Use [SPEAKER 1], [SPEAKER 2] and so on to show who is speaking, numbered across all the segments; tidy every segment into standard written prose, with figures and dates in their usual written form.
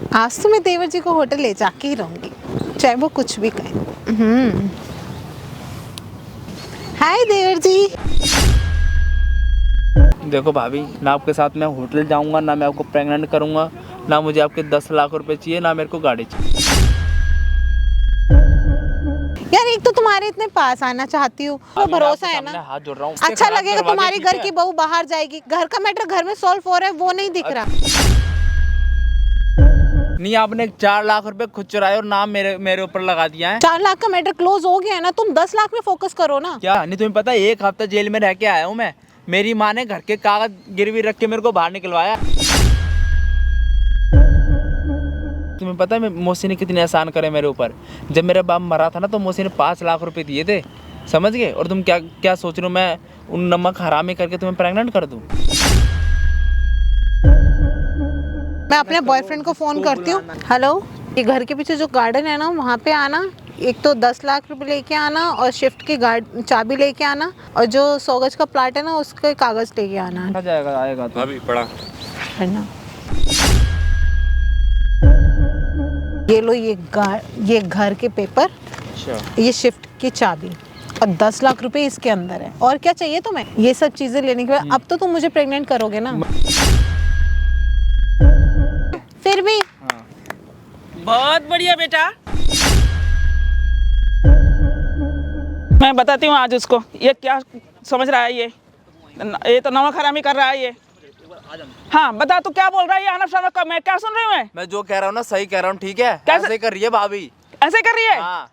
[SPEAKER 1] आज तो मैं देवर जी को होटल ले जाके ही रहूंगी, चाहे वो कुछ भी कहें। हाय देवर जी।
[SPEAKER 2] देखो भाभी, ना आपके साथ मैं होटल जाऊंगा, ना मैं आपको प्रेग्नेंट करूंगा, ना मुझे आपके 10 लाख रुपए चाहिए, ना मेरे को गाड़ी चाहिए।
[SPEAKER 1] यार एक तो तुम्हारे इतने पास आना चाहती हूँ, वो भरोसा है ना।
[SPEAKER 2] हाथ जोड़ रहा हूँ।
[SPEAKER 1] अच्छा लगेगा तुम्हारी घर की बहू बाहर जाएगी, घर का मैटर घर में सॉल्व हो रहा है, वो नहीं दिख रहा।
[SPEAKER 2] नहीं, आपने 4 लाख रुपए खुद चुराए और नाम मेरे ऊपर लगा दिया है।
[SPEAKER 1] 4 लाख का मैटर क्लोज हो गया है ना, तुम 10 लाख में फोकस करो ना।
[SPEAKER 2] क्या नहीं तुम्हें पता, 1 हफ्ता जेल में रह के आया हूँ मैं। मेरी माँ ने घर के कागज गिरवी रख के मेरे को बाहर निकलवाया। तुम्हें पता है मौसी ने कितने एहसान करे मेरे ऊपर। जब मेरा बाप मरा था ना तो मौसी ने 5 लाख रुपए दिए थे, समझ गए। और तुम क्या क्या सोच रहे हो, मैं उन नमक हरामी करके तुम्हें प्रेग्नेंट कर दूं?
[SPEAKER 1] मैं अपने बॉयफ्रेंड को फोन करती हूँ। हेलो, ये घर के पीछे जो गार्डन है ना, वहाँ पे आना। एक तो 10 लाख रुपए लेके आना और शिफ्ट की चाबी लेके आना, और जो 100 गज का प्लाट है ना उसके कागज लेके आना।
[SPEAKER 2] आ जाएगा, आएगा तो
[SPEAKER 3] अभी पड़ा
[SPEAKER 1] है ना। ये लो, ये घर के पेपर, ये शिफ्ट की चाबी और 10 लाख रुपए इसके अंदर है। और क्या चाहिए तुम्हें? ये सब चीजें लेने के बाद अब तो तुम मुझे प्रेग्नेंट करोगे ना। फिर भी
[SPEAKER 4] बहुत बढ़िया बेटा। मैं बताती हूँ आज उसको, ये क्या समझ रहा है, ये तो नमक हरामी कर रहा है ये। हाँ बता, तू क्या बोल रहा है? ये अनफ शनफ का मैं क्या सुन रही हूँ?
[SPEAKER 2] मैं जो कह रहा हूँ ना सही कह रहा हूँ, ठीक है? कैसे कर रही है भाभी?
[SPEAKER 4] ऐसे कर रही है?
[SPEAKER 2] हाँ।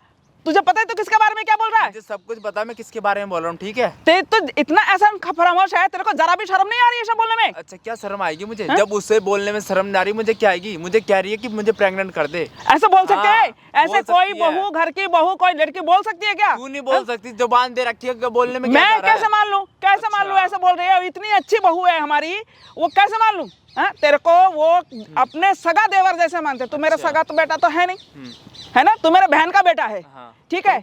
[SPEAKER 4] तुझे पता है तू किसके बारे में क्या बोल रहा है?
[SPEAKER 2] मुझे सब कुछ पता, मैं किसके बारे में बोल रहा हूँ, ठीक है?
[SPEAKER 4] ते तो इतना ऐसा फरामोश है, तेरे को जरा भी शर्म नहीं आ रही है सब बोलने में?
[SPEAKER 2] अच्छा, क्या शर्म आएगी मुझे? जब उससे बोलने में शर्म नहीं आ रही, मुझे क्या आएगी? मुझे कह रही है कि मुझे प्रेग्नेंट कर दे।
[SPEAKER 4] ऐसे बोल सकते हैं? ऐसे कोई
[SPEAKER 2] बोल सकती है।
[SPEAKER 4] बहू, घर की बहू, कोई लड़की बोल सकती है क्या?
[SPEAKER 2] तू नहीं बोल सकती, जुबान दे रखी है, बोलने में क्या
[SPEAKER 4] मैं
[SPEAKER 2] जा रहा है?
[SPEAKER 4] कैसे मान लूं? कैसे मान लूं? ऐसे बोल रही है, इतनी अच्छी बहू है हमारी, वो कैसे मान लूं? तेरे को वो अपने सगा देवर जैसे मानते। तू मेरा सगा तो बेटा तो है नहीं, है ना? तू मेरे बहन का बेटा है, ठीक है?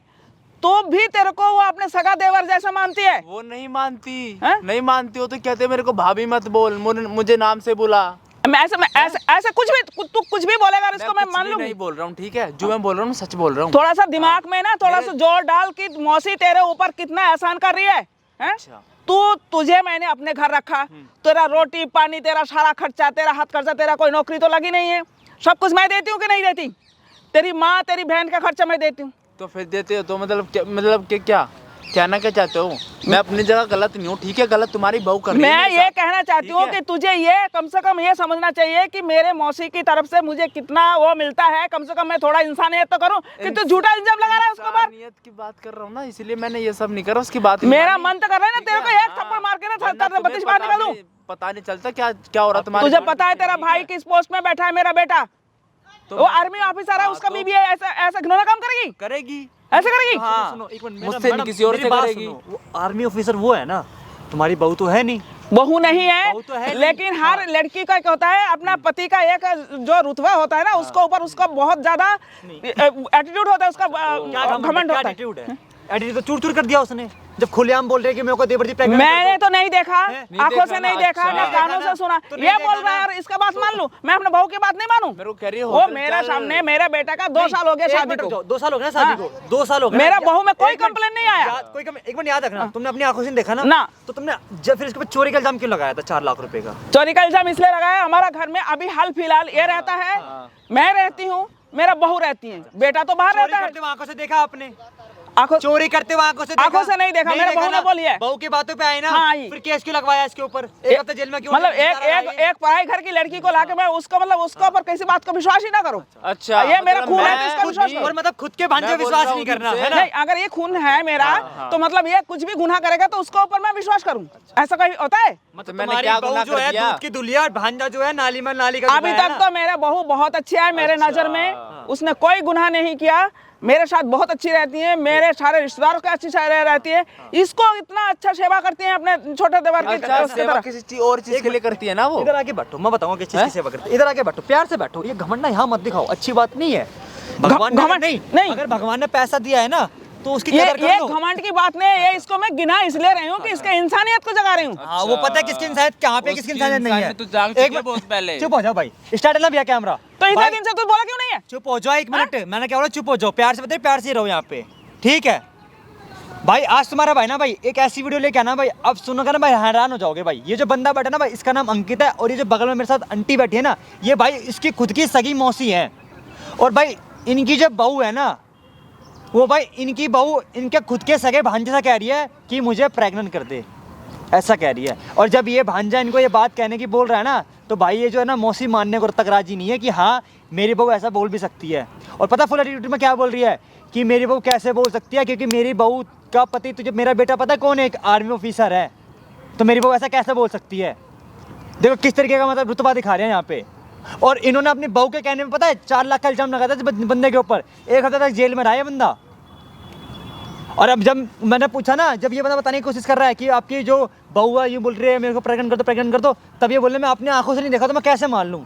[SPEAKER 4] तो भी तेरे को वो अपने सगा देवर जैसा मानती है?
[SPEAKER 2] वो नहीं मानती। नहीं मानती हो तो कहते मेरे को भाभी मत बोल, मुझे नाम से बुला।
[SPEAKER 4] मैं ऐसे कुछ भी तू कुछ भी बोलेगा इसको मैं मान लूंगी।
[SPEAKER 2] नहीं बोल रहा हूँ, ठीक है? जो मैं बोल रहा हूँ सच बोल रहा हूँ।
[SPEAKER 4] थोड़ा सा दिमाग में ना थोड़ा सा जोर डाल कि मौसी तेरे ऊपर कितना एहसान कर रही है। तुझे मैंने अपने घर रखा, तेरा रोटी पानी, तेरा सारा खर्चा, तेरा हाथ खर्चा, तेरा कोई नौकरी तो लगी नहीं है, सब कुछ मैं देती हूँ कि नहीं देती? तेरी माँ तेरी बहन का खर्चा मैं देती हूँ।
[SPEAKER 2] तो फिर देते हो तो मतलब क्या कहना क्या चाहते हो? मैं अपनी जगह गलत नहीं हूँ, ठीक है? गलत तुम्हारी बहू कर रही है।
[SPEAKER 4] मैं ये कहना चाहती हूँ कि तुझे ये कम से कम ये समझना चाहिए कि मेरे मौसी की तरफ से मुझे कितना वो मिलता है। कम से कम मैं थोड़ा इंसानियत तो करूँ कि तू झूठा इल्जाम लगा रहा है उसके ऊपर।
[SPEAKER 2] इंसानियत की बात कर रहा हूँ ना, इसलिए मैंने ये सब नहीं करा। उसकी बात
[SPEAKER 4] मेरा मन तो कर रहा है ना तेरे को एक थप्पड़ मार के ना 32 बार निकाल दूं।
[SPEAKER 2] पता नहीं चलता क्या हो रहा तुम्हारे?
[SPEAKER 4] तुझे पता है तेरा भाई किस पोस्ट में बैठा है? मेरा बेटा वो आर्मी ऑफिसर है, उसका बीवी ऐसा घिनौना काम करेगी? ऐसे करेगी?
[SPEAKER 5] सुनो एक मिनट,
[SPEAKER 2] मुझसे नहीं किसी और से करेगी।
[SPEAKER 5] वो आर्मी ऑफिसर वो है ना, तुम्हारी बहू तो है नहीं।
[SPEAKER 4] बहू नहीं है,
[SPEAKER 5] बहू तो है
[SPEAKER 4] लेकिन
[SPEAKER 5] नहीं।
[SPEAKER 4] हर लड़की का क्या होता है, अपना पति का एक जो रुतबा होता है ना, उसको ऊपर उसका बहुत ज्यादा एटीट्यूड होता है, उसका घमंड होता है।
[SPEAKER 5] एटीट्यूड तो चूर चूर कर दिया उसने, जब खुलेआम बोल रहे कि मेरे को देवर जी प्रेग्नेंट।
[SPEAKER 4] मैंने तो नहीं देखा, आंखों से नहीं देखा, ना कानों से सुना। ये बोल रहा है और इसका बात मान लूं? मैं अपने बहू की बात नहीं मानूं?
[SPEAKER 2] मेरे को कह रही है
[SPEAKER 4] वो मेरे सामने, मेरे बेटा का 2 साल हो गए शादी को।
[SPEAKER 5] 2 साल हो गए शादी को, 2 साल हो गए।
[SPEAKER 4] मेरा बहू में कोई कंप्लेन नहीं आया।
[SPEAKER 5] एक मिनट याद रखना, तुमने अपनी आंखों से देखा
[SPEAKER 4] ना?
[SPEAKER 5] तो तुमने जब फिर इसके ऊपर चोरी का इल्जाम क्यों लगाया था 4 लाख रुपए का?
[SPEAKER 4] चोरी का इल्जाम इसलिए लगाया, हमारा घर में अभी हाल फिलहाल ये रहता है, मैं रहती हूँ, मेरा बहू रहती है, बेटा तो बाहर रहता है।
[SPEAKER 5] आंखों से देखा आपने?
[SPEAKER 4] आंखों
[SPEAKER 5] चोरी करते हुए आंखों से देखा?
[SPEAKER 4] आंखों से नहीं देखा, मेरे बहू ने बोली है।
[SPEAKER 5] बहू की बातों पे आई ना?
[SPEAKER 4] हाँ, आई।
[SPEAKER 5] फिर केस क्यों लगवाया इसके ऊपर? एक हफ्ते जेल में क्यों?
[SPEAKER 4] मतलब एक पढ़ाई घर की लड़की को लाके मैं उसको मतलब उसके ऊपर किसी बात को विश्वास ही ना करूं।
[SPEAKER 2] अच्छा,
[SPEAKER 4] ये मेरा खून है तो
[SPEAKER 2] मैं
[SPEAKER 4] इसका विश्वास
[SPEAKER 5] और
[SPEAKER 4] करो।
[SPEAKER 5] मतलब खुद के भांजे विश्वास नहीं करना है ना?
[SPEAKER 4] नहीं, अगर ये खून है मेरा तो मतलब ये कुछ भी गुनाह करेगा तो उसके ऊपर मैं विश्वास करूं, ऐसा कहीं होता है?
[SPEAKER 5] मतलब
[SPEAKER 2] मैंने
[SPEAKER 5] तुम्हारी
[SPEAKER 2] क्या
[SPEAKER 5] बहू
[SPEAKER 2] गुनाह
[SPEAKER 5] जो
[SPEAKER 2] कर
[SPEAKER 5] है
[SPEAKER 2] दिया?
[SPEAKER 5] दूध की दुलिया और भांजा जो है नाली में नाली का
[SPEAKER 4] अभी तक तो मेरा बहू बहुत अच्छी है मेरे नजर में, उसने कोई गुनाह नहीं किया, मेरे साथ बहुत अच्छी रहती है, मेरे सारे रिश्तेदारों के अच्छी रहती है, इसको इतना अच्छा सेवा करती है अपने छोटे देवर की।
[SPEAKER 2] अच्छा, सेवा किसी चीज और चीज के लिए करती है ना वो?
[SPEAKER 5] इधर आके बैठो, मैं बताऊंगा किस चीज की सेवा करते हैं। इधर आके बैठो, प्यार से बैठो, ये घमंड ना यहाँ मत दिखाओ, अच्छी बात नहीं है। भगवान ने नहीं, अगर भगवान ने पैसा दिया है ना तो उसकी कदर कर
[SPEAKER 4] ये
[SPEAKER 5] लो।
[SPEAKER 4] घमंड की बात नहीं है, ये इसको मैं गिना इसलिए रही हूँ कि इसके इंसानियत को जगा रही हूँ।
[SPEAKER 5] हाँ, वो पता है किसकी इंसानियत कहाँ पे, किसकी इंसानियत नहीं है।
[SPEAKER 2] तो जाग चुकी है बहुत पहले।
[SPEAKER 5] चुप हो जाओ भाई, स्टार्ट है ना भैया कैमरा।
[SPEAKER 4] तो इतने
[SPEAKER 5] भाई-
[SPEAKER 4] दिन से तू बोला क्यों नहीं है?
[SPEAKER 5] चुप हो जाओ एक मिनट, मैंने क्या बोला चुप हो जाओ, प्यार से बताइए, प्यार से ही रहो यहाँ पे, ठीक है भाई। आज तुम्हारा भाई ना भाई एक ऐसी वीडियो लेके आना भाई, अब सुनोगे ना भाई हैरान हो जाओगे भाई। ये जो बंदा बैठा ना भाई, इसका नाम अंकित है, और ये जो बगल में मेरे साथ आंटी बैठी है ना, ये भाई इसकी खुद की सगी मौसी है। और भाई इनकी जो बहू है ना, वो भाई इनकी बहू इनके खुद के सगे भांजे से कह रही है कि मुझे प्रेग्नेंट कर दे, ऐसा कह रही है। और जब ये भांजा इनको ये बात कहने की बोल रहा है ना, तो भाई ये जो है ना मौसी मानने को तक राजी नहीं है कि हाँ मेरी बहू ऐसा बोल भी सकती है। और पता फुल एटीट्यूड में क्या बोल रही है कि मेरी बहू कैसे बोल सकती है, क्योंकि मेरी बहू का पति, तुझे मेरा बेटा पता है कौन है, एक आर्मी ऑफिसर है, तो मेरी बहू ऐसा कैसे बोल सकती है। देखो किस तरीके का मतलब रुतबा दिखा रहे हैं यहाँ पे। और इन्होंने अपनी बहू के कहने में पता है 4 लाख का इल्जाम लगाया था बंदे के ऊपर, 1 हफ्ते तक जेल में रहा है बंदा। और अब जब मैंने पूछा ना, जब ये बंदा बताने की कोशिश कर रहा है कि आपकी जो बहू है ये बोल रही है मेरे को प्रेग्नेंट कर दो, तब ये बोलने में अपने आंखों से नहीं देखा तो मैं कैसे मान लूँ।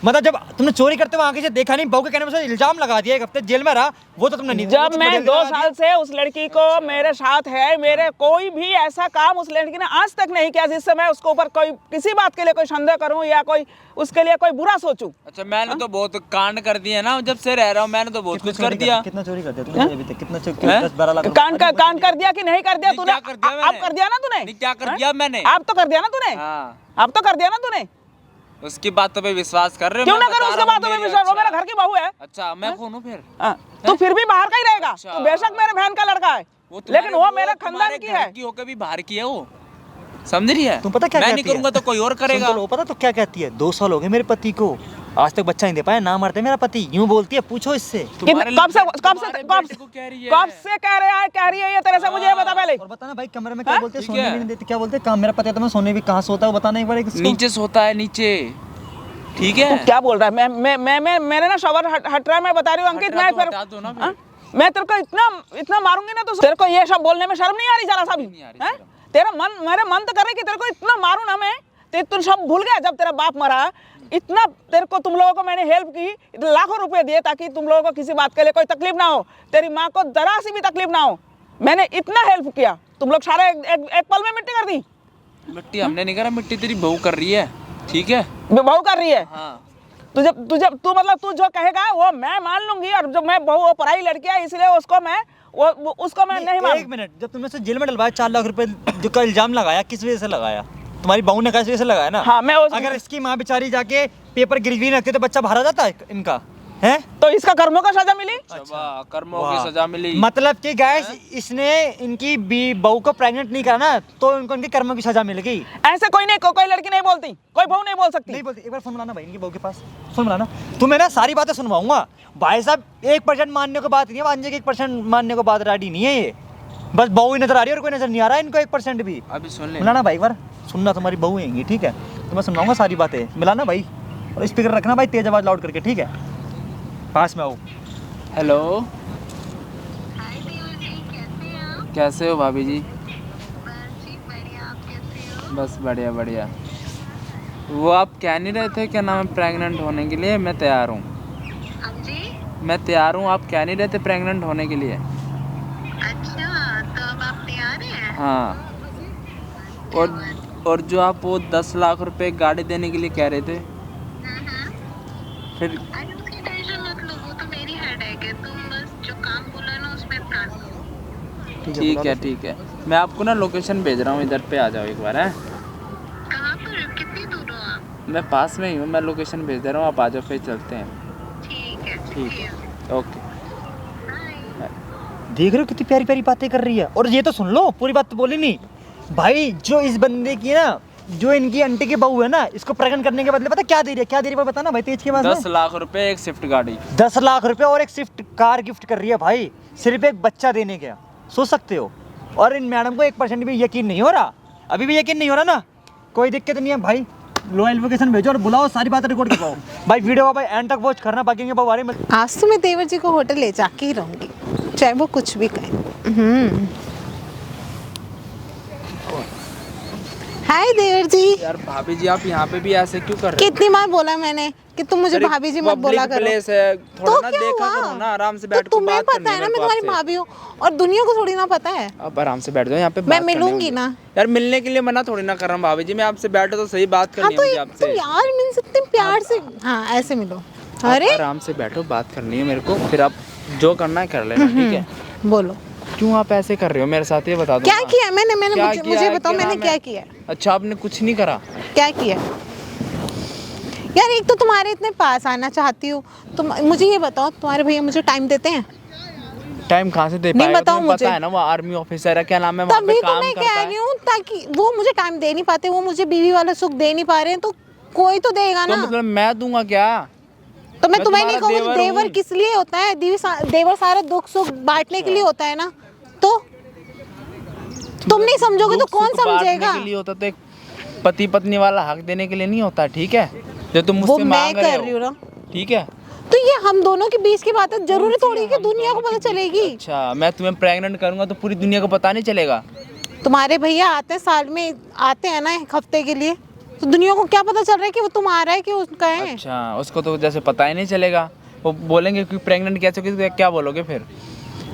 [SPEAKER 5] मतलब जब तुमने चोरी करते हुए आगे से देखा नहीं, बहू के कहने में इल्जाम लगा दिया, 1 हफ्ते जेल में रहा, वो तो तुमने नहीं।
[SPEAKER 4] जब मैं 2 साल से उस लड़की को मेरे साथ है, मेरे कोई भी ऐसा काम उस लड़की ने आज तक नहीं किया जिससे मैं उसके ऊपर कोई किसी बात के लिए कोई संदेह करूं या कोई उसके लिए कोई बुरा सोचूं।
[SPEAKER 2] अच्छा मैंने तो बहुत कांड कर दिए ना, जब से रह रहा हूँ मैंने तो बहुत कुछ कर दिया।
[SPEAKER 5] कितना चोरी कर दिया तूने अभी तक, कितना 10-12 लाख
[SPEAKER 4] कांड कर दिया कि नहीं कर दिया तूने?
[SPEAKER 2] क्या कर दिया मैंने?
[SPEAKER 4] अब कर दिया ना तूने?
[SPEAKER 2] नहीं क्या कर दिया मैंने?
[SPEAKER 4] अब तो कर दिया ना तूने?
[SPEAKER 2] हाँ।
[SPEAKER 4] अब तो कर दिया ना तूने?
[SPEAKER 2] उसकी बातों पे विश्वास कर रहे हो?
[SPEAKER 4] क्यों
[SPEAKER 2] मैं
[SPEAKER 4] ना करूं
[SPEAKER 2] बता
[SPEAKER 4] उसके
[SPEAKER 2] रहा हूँ
[SPEAKER 4] बातों में
[SPEAKER 2] मेरी-
[SPEAKER 4] विश्वास? वो मेरा घर की बहू है।
[SPEAKER 2] अच्छा मैं कौन हूँ फिर?
[SPEAKER 4] हाँ, तू फिर भी बाहर का ही रहेगा।
[SPEAKER 2] अच्छा।
[SPEAKER 4] तू बेशक मेरे बहन का लड़का है, लेकिन वो मेरे खानदान की है।
[SPEAKER 2] की होकर भी बाहर की है वो, समझ रही है?
[SPEAKER 5] तुम पता क्या
[SPEAKER 2] मैं
[SPEAKER 5] कहती
[SPEAKER 2] नहीं
[SPEAKER 5] है?
[SPEAKER 2] करूंगा तो कोई और करेगा।
[SPEAKER 5] सुन तो लो, पता तो क्या कहती है, 2 साल हो गए मेरे पति को, आज तक बच्चा नहीं दे पाया, ना मरते मेरा पति, यूं बोलती है, पूछो इससे।
[SPEAKER 2] तुम्हारे
[SPEAKER 4] कब से
[SPEAKER 2] तुम्हारे बेटे को कह रही है।
[SPEAKER 4] कब से कह रही है ये तेरे से? मुझे ये बता पहले।
[SPEAKER 5] और बताना भाई कमरे में क्या बोलते हैं,
[SPEAKER 2] ठीक
[SPEAKER 5] सोने
[SPEAKER 2] है।
[SPEAKER 5] भी नहीं देते, क्या बोलते हैं, काम मेरा पति है तो मैं सोने भी कहाँ सोता हूँ, बताना एक बार इसको।
[SPEAKER 2] नीचे सोता है नीचे, ठीक है?
[SPEAKER 4] तू क्या बोल रहा है? मैं मेरे ना शॉवर हट रहा है, मैं बता रही हूँ अंकित। मैं फिर
[SPEAKER 2] हटा दो ना फिर।
[SPEAKER 4] हाँ? मैं तेरे को इतना मारूंगी ना, तो तेरे को ये सब बोलने में शर्म नहीं आ रही जरा सा भी?
[SPEAKER 2] नहीं आ रही
[SPEAKER 4] हैं?
[SPEAKER 2] शर्म।
[SPEAKER 4] तेरा मन, मेरे मन तो कर रही कि तेरे को इतना मारूं ना मैं, तू सब भूल गया जब तेरा बाप मरा। इतना तेरे को, तुम लोगों को मैंने हेल्प की, लाखों रुपए दिए ताकि तुम लोगों को किसी बात के लिए कोई तकलीफ ना हो, तेरी माँ को जरा सी भी तकलीफ ना हो। मैंने इतना हेल्प किया, तुम लोग सारे एक पल में मिट्टी कर दी।
[SPEAKER 2] मिट्टी हमने नहीं करा, मिट्टी तेरी बहू कर रही है, ठीक है?
[SPEAKER 4] बहू कर रही है।
[SPEAKER 2] हाँ।
[SPEAKER 4] तू मतलब तू जो कहेगा वो मैं मान लूंगी, और जो मैं बहू, वो पराई लड़की है इसलिए उसको मैं उसको मैं नहीं मान।
[SPEAKER 5] 1 मिनट, जब तुमने उसे जेल में डलवाया 4 लाख रुपए जो का इल्जाम लगाया, किस वजह से लगाया? तुम्हारी बहू ने किस वजह से लगाया ना?
[SPEAKER 4] हाँ, मैं
[SPEAKER 5] अगर इसकी माँ बेचारी जाके पेपर गिरवी रखती तो बच्चा बाहर आ जाता है इनका, है?
[SPEAKER 4] तो इसका कर्मों का सजा मिली।
[SPEAKER 2] अच्छा कर्मों की
[SPEAKER 5] वाह।
[SPEAKER 2] सजा मिली।
[SPEAKER 5] मतलब कि गाइस इसने इनकी बहू को प्रेग्नेंट नहीं करा ना, तो इनको इनके कर्मों की सजा मिल गई।
[SPEAKER 4] ऐसे कोई लड़की नहीं बोलती, कोई बहू नहीं बोल सकती।
[SPEAKER 5] नहीं बोलती। एक बार फोन मिलाना भाई इनकी बहू के पास, फोन मिलाना। तुम्हें ना सारी बातें सुनवाऊंगा भाई साहब। 1% मानने को बात नहीं है, भांजे के 1% मानने को बात रेडी नहीं है ये। बस बहू ही नजर आ रही है और कोई नजर नहीं आ रहा है इनको 1% भी।
[SPEAKER 2] अभी सुन ले।
[SPEAKER 5] मिलाना भाई एक बार, सुनना, तुम्हारी बहू हैंगी, ठीक है? तो मैं सुनवाऊंगा सारी बातें, मिलाना भाई। और स्पीकर रखना भाई, तेज आवाज लाउड करके, ठीक है? पास में आओ।
[SPEAKER 2] हेलो कैसे हो भाभी जी? बस बढ़िया बढ़िया। वो आप कह नहीं रहे थे क्या नाम है प्रेग्नेंट होने के लिए? मैं तैयार हूँ। मैं तैयार हूँ, आप कह नहीं रहे थे प्रेग्नेंट होने के लिए?
[SPEAKER 3] अच्छा, तो अब आप तैयार हैं?
[SPEAKER 2] हाँ। और जो आप वो 10 लाख रुपए गाड़ी देने के लिए कह रहे थे, फिर?
[SPEAKER 3] अरे उसकी टेंशन मत लो, वो तो मेरी हेडेक है। तुम बस जो काम बोला ना उसमें ध्यान दो।
[SPEAKER 2] ठीक है। मैं आपको ना लोकेशन भेज रहा हूँ, इधर पे आ जाओ एक बार। है
[SPEAKER 3] कहाँ पर हो? कितनी दूर हो आप?
[SPEAKER 2] मैं पास में ही हूँ, मैं लोकेशन भेज दे रहा हूँ, आप आ जाओ फिर चलते हैं। ठीक है ओके।
[SPEAKER 5] देख रहे हो कितनी प्यारी प्यारी बातें कर रही है। और ये तो सुन लो, पूरी बात तो बोली नहीं भाई। जो इस बंदे की ना, जो इनकी आंटी की बहू है ना, इसको प्रेग्नेंट करने के बदले पता क्या दे रही है? बताना भाई तेज के बाद।
[SPEAKER 2] 10 लाख रुपए, एक स्विफ्ट गाड़ी।
[SPEAKER 5] 10 लाख रुपए और एक स्विफ्ट कार गिफ्ट कर रही है भाई, सिर्फ एक बच्चा देने का। सोच सकते हो? और इन मैडम को 1% भी यकीन नहीं हो रहा, अभी भी यकीन नहीं हो रहा ना? कोई दिक्कत नहीं है भाई, लोयल लोकेशन भेजो और बुलाओ, सारी बातें रिकॉर्ड करवाओ भाई। वीडियो को भाई एंड तक वॉच करना, बाकी के बारे में।
[SPEAKER 1] आज तो मैं देवर जी को होटल ले जाके ही रहूंगी, चाहे वो कुछ भी कहें। हाय देवर जी।
[SPEAKER 2] यार भाभी जी आप यहाँ पे भी ऐसे क्यों कर रहे हो?
[SPEAKER 1] कितनी बार बोला मैंने कि तुम मुझे भाभी जी मत बोला करो।
[SPEAKER 2] प्लेस है, थोड़ा
[SPEAKER 1] तो
[SPEAKER 2] ना
[SPEAKER 1] क्या
[SPEAKER 2] देखा
[SPEAKER 1] हुआ?
[SPEAKER 2] करो ना, आराम से
[SPEAKER 1] तो
[SPEAKER 2] बैठ के
[SPEAKER 1] तुम्हें
[SPEAKER 2] बात
[SPEAKER 1] पता
[SPEAKER 2] करनी
[SPEAKER 1] है ना
[SPEAKER 2] मेरे
[SPEAKER 1] मैं
[SPEAKER 2] को
[SPEAKER 1] तुम्हारी
[SPEAKER 2] आपसे।
[SPEAKER 1] भाभी हूँ, और दुनिया को थोड़ी ना पता है।
[SPEAKER 2] आप आराम से बैठ जाओ यहाँ पे,
[SPEAKER 1] मैं
[SPEAKER 2] बात करनी
[SPEAKER 1] मिलूंगी
[SPEAKER 2] होगी।
[SPEAKER 1] ना।
[SPEAKER 2] यार मिलने के लिए मना थोड़ी ना कर रहा हूँ भाभी जी, मैं आपसे बैठो तो सही बात
[SPEAKER 1] हाँ
[SPEAKER 2] करनी
[SPEAKER 1] तो
[SPEAKER 2] होगी
[SPEAKER 1] तुम
[SPEAKER 2] आपसे।
[SPEAKER 1] यार मिल सकते हैं प्यार से। हाँ ऐसे मिलो। अरे
[SPEAKER 2] आराम से बैठो, बात करनी है मेरे को, फिर आप जो करना है कर लेना, ठीक है?
[SPEAKER 1] बोलो
[SPEAKER 2] क्यों आप ऐसे कर रहे हो मेरे साथ, ये बता दो
[SPEAKER 1] क्या
[SPEAKER 2] ना।
[SPEAKER 1] किया मैंने
[SPEAKER 2] क्या
[SPEAKER 1] मुझे
[SPEAKER 2] किया
[SPEAKER 1] मुझे
[SPEAKER 2] है,
[SPEAKER 1] बताओ
[SPEAKER 2] क्या
[SPEAKER 1] मैंने
[SPEAKER 2] नाम
[SPEAKER 1] क्या
[SPEAKER 2] है?
[SPEAKER 1] किया?
[SPEAKER 2] अच्छा, आपने कुछ नहीं करा?
[SPEAKER 1] क्या किया यार? एक तो तुम्हारे इतने पास आना चाहती हूँ, तुम मुझे ये बताओ तुम्हारे भैया मुझे टाइम देते हैं?
[SPEAKER 2] टाइम कहाँ से दे
[SPEAKER 1] नहीं,
[SPEAKER 2] पाएगा?
[SPEAKER 1] बताओ
[SPEAKER 2] तुम्हें
[SPEAKER 1] मुझे।
[SPEAKER 2] पता है ना वो आर्मी ऑफिसर है, क्या नाम है, वहाँ पे
[SPEAKER 1] तभी तो
[SPEAKER 2] काम
[SPEAKER 1] मैं
[SPEAKER 2] करता
[SPEAKER 1] कह
[SPEAKER 2] है।
[SPEAKER 1] रही हूँ, ताकि वो मुझे टाइम दे नहीं पाते, वो मुझे बीवी वाला सुख दे नहीं पा रहे हैं, तो कोई तो देगा
[SPEAKER 2] तो
[SPEAKER 1] ना।
[SPEAKER 2] मतलब मैं दूंगा क्या?
[SPEAKER 1] तो मैं
[SPEAKER 2] मैं
[SPEAKER 1] तुम्हें नहीं
[SPEAKER 2] तुम्हारा
[SPEAKER 1] कहूँगी,
[SPEAKER 2] देवर
[SPEAKER 1] देवर
[SPEAKER 2] हूँ।
[SPEAKER 1] किस लिए होता है? देवर सारा दुख सुख बांटने के लिए होता है ना। तो तुम नहीं समझोगे तो
[SPEAKER 2] दुख
[SPEAKER 1] कौन
[SPEAKER 2] सुख बांटने
[SPEAKER 1] समझेगा?
[SPEAKER 2] के लिए होता तो एक पति पत्नी वाला हक देने के लिए नहीं होता, ठीक है? जो तुम
[SPEAKER 1] वो
[SPEAKER 2] मुझसे
[SPEAKER 1] मैं
[SPEAKER 2] मांग रहे
[SPEAKER 1] कर रही हूँ
[SPEAKER 2] हो,
[SPEAKER 1] ना।
[SPEAKER 2] ठीक है?
[SPEAKER 1] तो ये हम दोनों के बीच की बात है, जरूरी थोड़ी कि दुनिया को पता चलेगी।
[SPEAKER 2] अच्छा, मैं तुम्हें प्रेग्नेंट करूंगा तो पूरी दुनिया को पता नहीं चलेगा?
[SPEAKER 1] तुम्हारे भैया आते हैं साल में, आते हैं ना एक हफ्ते के लिए, तो दुनिया को क्या पता चल रहा है कि वो तुम्हारा है कि उसका है?
[SPEAKER 2] अच्छा, उसको तो जैसे पता ही नहीं चलेगा, वो बोलेंगे कि प्रेग्नेंट कैसे होगी, तो क्या बोलोगे फिर?